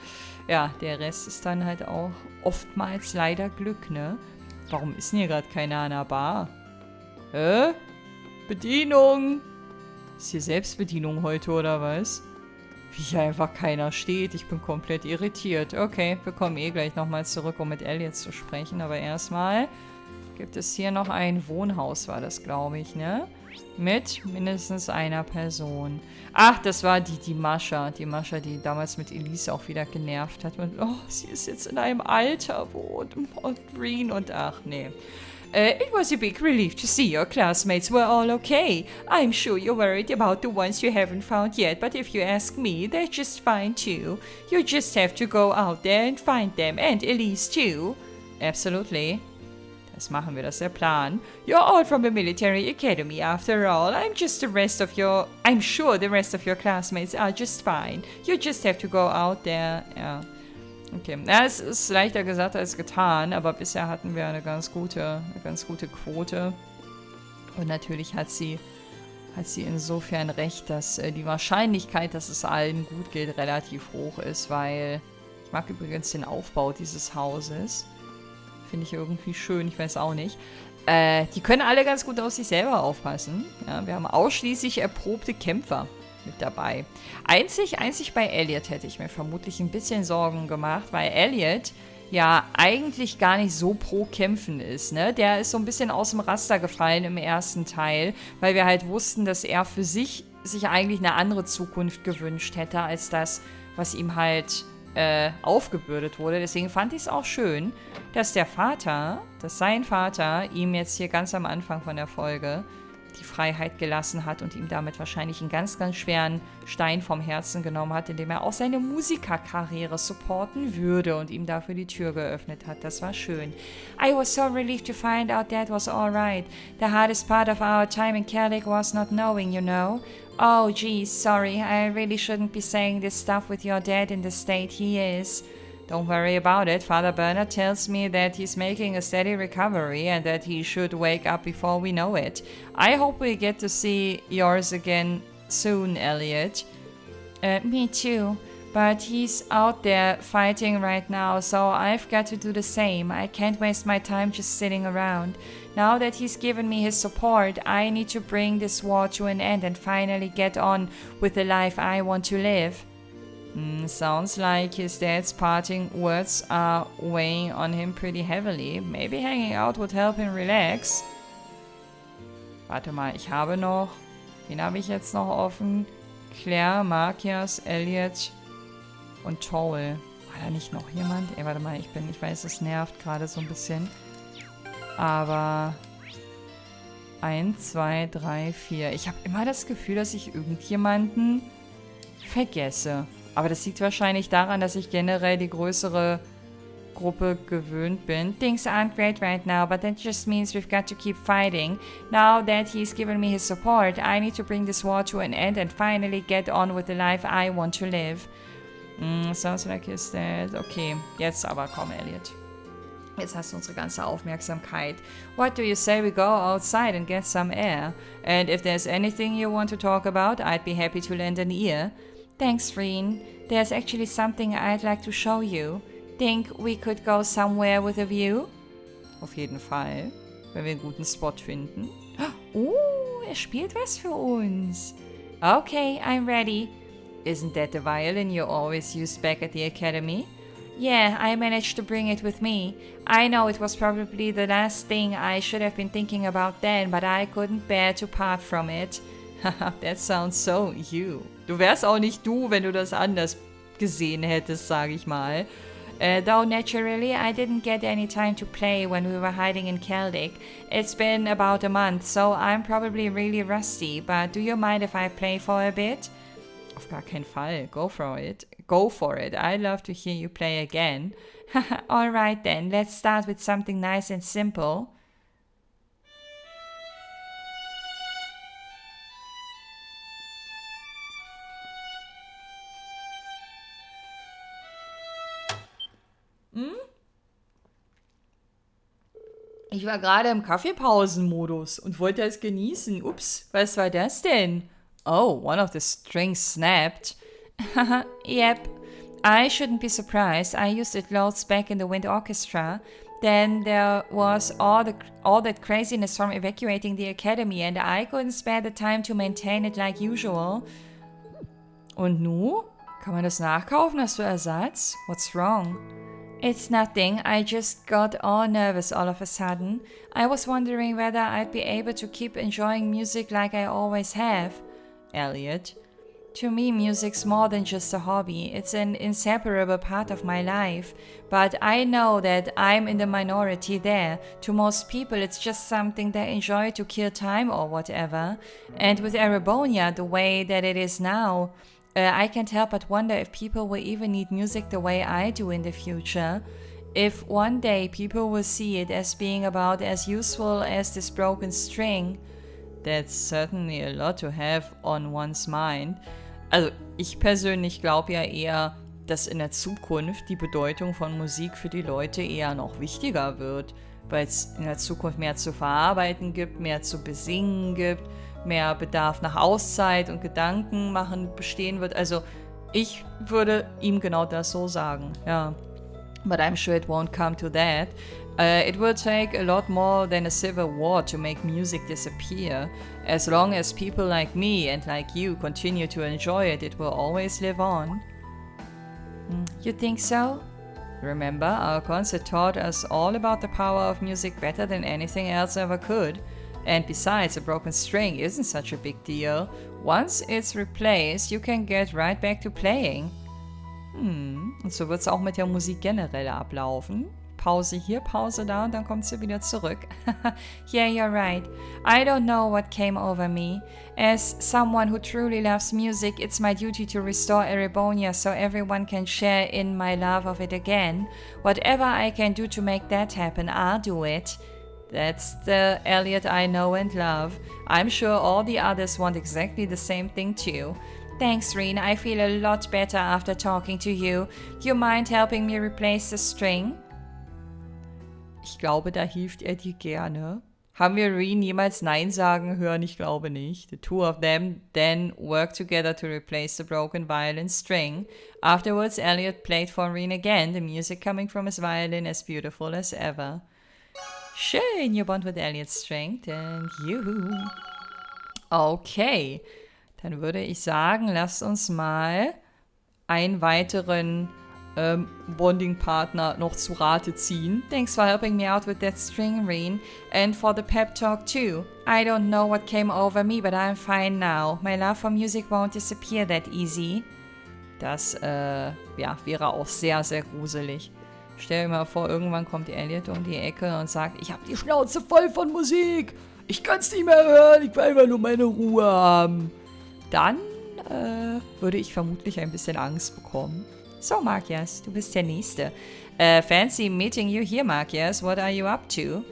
ja, der Rest ist dann halt auch oftmals leider Glück, ne? Warum ist denn hier gerade keiner an der Bar? Hä? Bedienung! Ist hier Selbstbedienung heute, oder was? Wie hier einfach keiner steht. Ich bin komplett irritiert. Okay, wir kommen eh gleich nochmal zurück, um mit Elliot zu sprechen. Aber erstmal gibt es hier noch ein Wohnhaus, war das, glaube ich, ne? Mit mindestens einer Person. Ach, das war die Mascha. Die Mascha, die damals mit Elise auch wieder genervt hat. Und, oh, sie ist jetzt in einem Alter, wo Green und ach, nee. It was a big relief to see your classmates were all okay. I'm sure you're worried about the ones you haven't found yet, but if you ask me, they're just fine too. You just have to go out there and find them, and Elise too. Absolutely. Das machen wir, das ist der Plan. You're all from a military academy after all. I'm sure the rest of your classmates are just fine. You just have to go out there. Ja. Okay. Ja, es ist leichter gesagt als getan, aber bisher hatten wir eine ganz gute Quote. Und natürlich hat sie insofern recht, dass die Wahrscheinlichkeit, dass es allen gut geht, relativ hoch ist, weil ich mag übrigens den Aufbau dieses Hauses. Finde ich irgendwie schön, ich weiß auch nicht. Die können alle ganz gut auf sich selber aufpassen. Ja, wir haben ausschließlich erprobte Kämpfer mit dabei. Einzig bei Elliot hätte ich mir vermutlich ein bisschen Sorgen gemacht, weil Elliot ja eigentlich gar nicht so pro Kämpfen ist, ne? Der ist so ein bisschen aus dem Raster gefallen im ersten Teil, weil wir halt wussten, dass er für sich eigentlich eine andere Zukunft gewünscht hätte, als das, was ihm halt aufgebürdet wurde. Deswegen fand ich es auch schön, dass sein Vater ihm jetzt hier ganz am Anfang von der Folge die Freiheit gelassen hat und ihm damit wahrscheinlich einen ganz, ganz schweren Stein vom Herzen genommen hat, indem er auch seine Musikerkarriere supporten würde und ihm dafür die Tür geöffnet hat. Das war schön. I was so relieved to find out that was all right. The hardest part of our time in Celtic was not knowing, you know. Oh, geez, sorry. I really shouldn't be saying this stuff with your dad in the state he is. Don't worry about it. Father Bernard tells me that he's making a steady recovery and that he should wake up before we know it. I hope we get to see yours again soon, Elliot. Me too. But he's out there fighting right now, so I've got to do the same. I can't waste my time just sitting around. Now that he's given me his support, I need to bring this war to an end and finally get on with the life I want to live. Sounds like his dad's parting words are weighing on him pretty heavily. Maybe hanging out would help him relax. Warte mal, wen habe ich jetzt noch offen? Claire, Markias, Elliot und Toll. War da nicht noch jemand? Ey, warte mal, ich weiß, das nervt gerade so ein bisschen. Aber 1, 2, 3, 4. Ich habe immer das Gefühl, dass ich irgendjemanden vergesse. Aber das liegt wahrscheinlich daran, dass ich generell die größere Gruppe gewöhnt bin. Things aren't great right now, but that just means we've got to keep fighting. Now that he's given me his support, I need to bring this war to an end and finally get on with the life I want to live. Sounds like his dad. Okay, jetzt aber komm, Elliot. Jetzt hast du unsere ganze Aufmerksamkeit. What do you say we go outside and get some air? And if there's anything you want to talk about, I'd be happy to lend an ear. Thanks, Reen. There's actually something I'd like to show you. Think we could go somewhere with a view? Auf jeden Fall, wenn wir einen guten Spot finden. Oh, er spielt was für uns. Okay, I'm ready. Isn't that the violin you always used back at the academy? Yeah, I managed to bring it with me. I know it was probably the last thing I should have been thinking about then, but I couldn't bear to part from it. That sounds so you. Du wärst auch nicht du, wenn du das anders gesehen hättest, sag ich mal. Though naturally, I didn't get any time to play when we were hiding in Celtic. It's been about a month, so I'm probably really rusty, but do you mind if I play for a bit? Auf gar keinen Fall. Go for it. Go for it. I'd love to hear you play again. Alright then, let's start with something nice and simple. Ich war gerade im Kaffeepausenmodus und wollte es genießen. Ups, was war das denn? Oh, one of the strings snapped. Yep. I shouldn't be surprised. I used it loads back in the wind orchestra. Then there was all that craziness from evacuating the academy and I couldn't spare the time to maintain it like usual. Und nu? Kann man das nachkaufen? Hast du Ersatz? What's wrong? It's nothing. I just got all nervous all of a sudden. I was wondering whether I'd be able to keep enjoying music like I always have. Elliot. To me, music's more than just a hobby. It's an inseparable part of my life. But I know that I'm in the minority there. To most people, it's just something they enjoy to kill time or whatever. And with Erebonia, the way that it is now, I can't help but wonder if people will even need music the way I do in the future. If one day people will see it as being about as useful as this broken string. That's certainly a lot to have on one's mind. Also ich persönlich glaube ja eher, dass in der Zukunft die Bedeutung von Musik für die Leute eher noch wichtiger wird, weil es in der Zukunft mehr zu verarbeiten gibt, mehr zu besingen gibt, mehr Bedarf nach Auszeit und Gedanken machen bestehen wird. Also ich würde ihm genau das so sagen, ja. But I'm sure it won't come to that. It will take a lot more than a civil war to make music disappear. As long as people like me and like you continue to enjoy it, it will always live on. You think so? Remember, our concert taught us all about the power of music better than anything else ever could. And besides, a broken string isn't such a big deal. Once it's replaced, you can get right back to playing. Und so wird es auch mit der Musik generell ablaufen. Pause hier, Pause da und dann kommt sie wieder zurück. Yeah, you're right. I don't know what came over me. As someone who truly loves music, it's my duty to restore Erebonia so everyone can share in my love of it again. Whatever I can do to make that happen, I'll do it. That's the Elliot I know and love. I'm sure all the others want exactly the same thing too. Thanks, Reen. I feel a lot better after talking to you. You mind helping me replace the string? Ich glaube, da hilft er dir gerne. Haben wir Reen jemals Nein sagen hören? Ich glaube nicht. The two of them then worked together to replace the broken violin string. Afterwards, Elliot played for Reen again, the music coming from his violin as beautiful as ever. Schön, you bond with Elliot's strength and you. Okay. Dann würde ich sagen, lasst uns mal einen weiteren Bonding-Partner noch zu Rate ziehen. Thanks for helping me out with that string, Reen. And for the pep talk too. I don't know what came over me, but I'm fine now. My love for music won't disappear that easy. Das wäre auch sehr, sehr gruselig. Stell dir mal vor, irgendwann kommt Elliot um die Ecke und sagt, ich hab die Schnauze voll von Musik. Ich kann's nicht mehr hören, ich will einfach nur meine Ruhe haben. Dann würde ich vermutlich ein bisschen Angst bekommen. So, Markias, du bist der Nächste. Fancy meeting you here, Markias. What are you up to?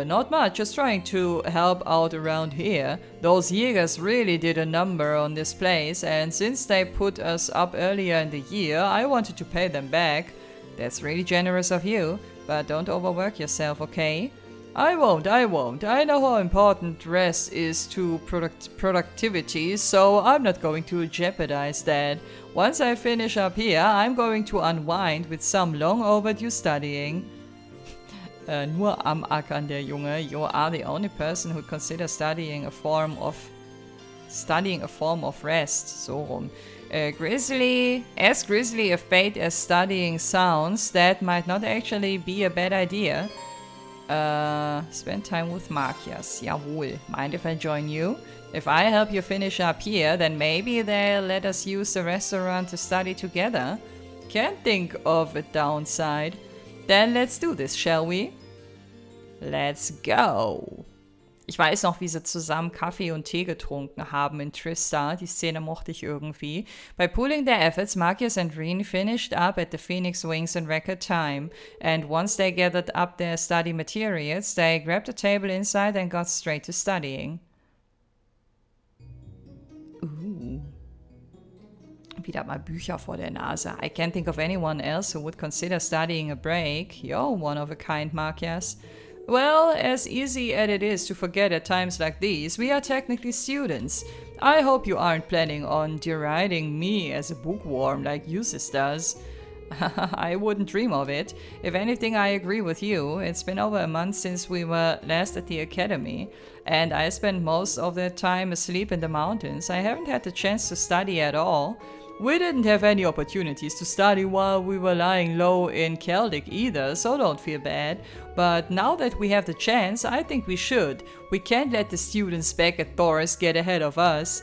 Not much, just trying to help out around here. Those Jägers really did a number on this place, and since they put us up earlier in the year, I wanted to pay them back. That's really generous of you, but don't overwork yourself, okay? I won't. I know how important rest is to productivity, so I'm not going to jeopardize that. Once I finish up here, I'm going to unwind with some long overdue studying. Nur am Ackern, der Junge. You are the only person who'd consider studying a form of rest. So rum. As grisly a fate as studying sounds, that might not actually be a bad idea. Spend time with Markias. Jawohl. Mind if I join you? If I help you finish up here, then maybe they'll let us use the restaurant to study together. Can't think of a downside. Then let's do this, shall we? Let's go. Ich weiß noch, wie sie zusammen Kaffee und Tee getrunken haben in Trista. Die Szene mochte ich irgendwie. By pooling their efforts, Markias and Reen finished up at the Phoenix Wings in record time. And once they gathered up their study materials, they grabbed a table inside and got straight to studying. Wieder mal Bücher vor der Nase. I can't think of anyone else who would consider studying a break. You're one of a kind, Markias. Well, as easy as it is to forget at times like these, we are technically students. I hope you aren't planning on deriding me as a bookworm like Usis does. I wouldn't dream of it. If anything, I agree with you. It's been over a month since we were last at the academy, and I spent most of that time asleep in the mountains. I haven't had the chance to study at all. We didn't have any opportunities to study while we were lying low in Celtic either, so don't feel bad. But now that we have the chance, I think we should. We can't let the students back at Thoris get ahead of us.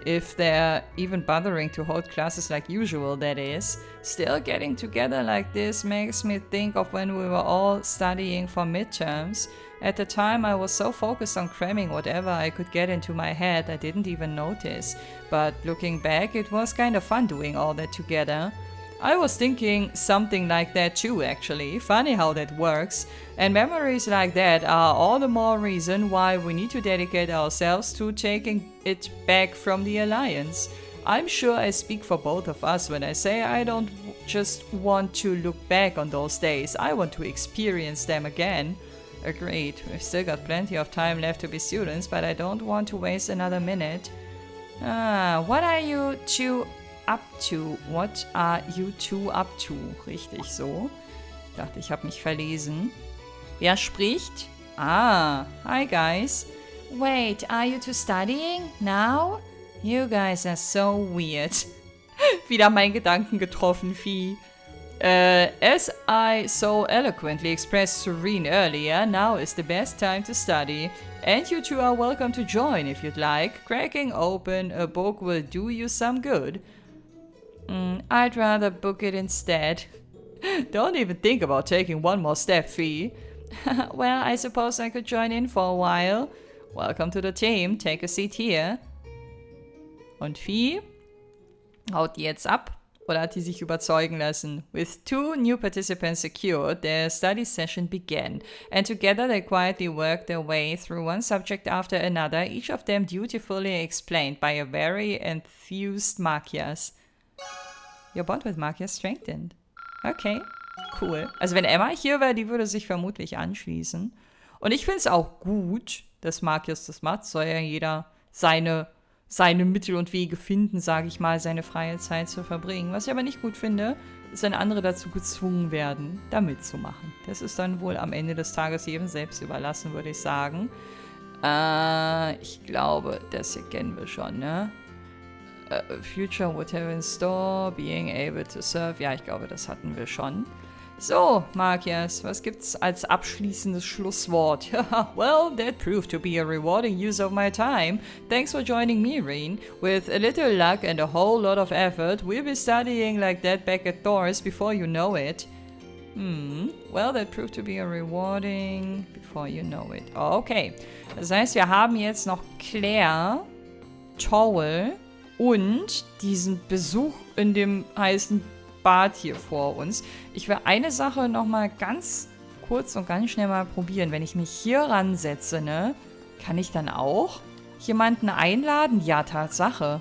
If they're even bothering to hold classes like usual, that is. Still, getting together like this makes me think of when we were all studying for midterms. At the time, I was so focused on cramming whatever I could get into my head, I didn't even notice. But looking back, it was kind of fun doing all that together. I was thinking something like that too, actually. Funny how that works. And memories like that are all the more reason why we need to dedicate ourselves to taking it back from the Alliance. I'm sure I speak for both of us when I say I don't just want to look back on those days. I want to experience them again. Agreed. We've still got plenty of time left to be students, but I don't want to waste another minute. What are you two up to? What are you two up to? Richtig so. Dachte, ich habe mich verlesen. Wer spricht? Hi guys.
Wait, are you two studying now?
You guys are so weird. Wieder meinen Gedanken getroffen, Vieh. As I so eloquently expressed Serene earlier, now is the best time to study. And you two are welcome to join if you'd like. Cracking open a book will do you some good. I'd rather book it instead. Don't even think about taking one more step, Fee. Well, I suppose I could join in for a while. Welcome to the team. Take a seat here. Und Fee? Haut die jetzt ab? Oder hat die sich überzeugen lassen? With 2 new participants secured, their study session began, and together they quietly worked their way through one subject after another, each of them dutifully explained by a very enthused Makias. Your bond with Makias strengthened. Okay, cool. Also wenn Emma hier wäre, die würde sich vermutlich anschließen. Und ich finde es auch gut, dass Makias das macht. Soll ja jeder seine Mittel und Wege finden, sage ich mal, seine freie Zeit zu verbringen. Was ich aber nicht gut finde, ist, wenn andere dazu gezwungen werden, da mitzumachen. Das ist dann wohl am Ende des Tages jedem selbst überlassen, würde ich sagen. Ich glaube, das hier kennen wir schon, ne? Future would have in store, being able to serve. Ja, ich glaube, das hatten wir schon. So, Makias, was gibt's als abschließendes Schlusswort? Well, that proved to be a rewarding use of my time. Thanks for joining me, Reen. With a little luck and a whole lot of effort, we'll be studying like that back at Thoris before you know it. Well, that proved to be a rewarding before you know it. Okay, das heißt, wir haben jetzt noch Claire, Towel und diesen Besuch in dem heißen Bad hier vor uns. Ich will eine Sache nochmal ganz kurz und ganz schnell mal probieren. Wenn ich mich hier ransetze, ne, kann ich dann auch jemanden einladen? Ja, Tatsache.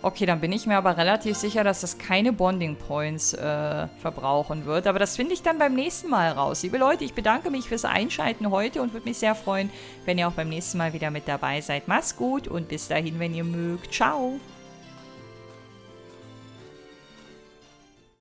Okay, dann bin ich mir aber relativ sicher, dass das keine Bonding Points verbrauchen wird. Aber das finde ich dann beim nächsten Mal raus. Liebe Leute, ich bedanke mich fürs Einschalten heute und würde mich sehr freuen, wenn ihr auch beim nächsten Mal wieder mit dabei seid. Macht's gut und bis dahin, wenn ihr mögt. Ciao!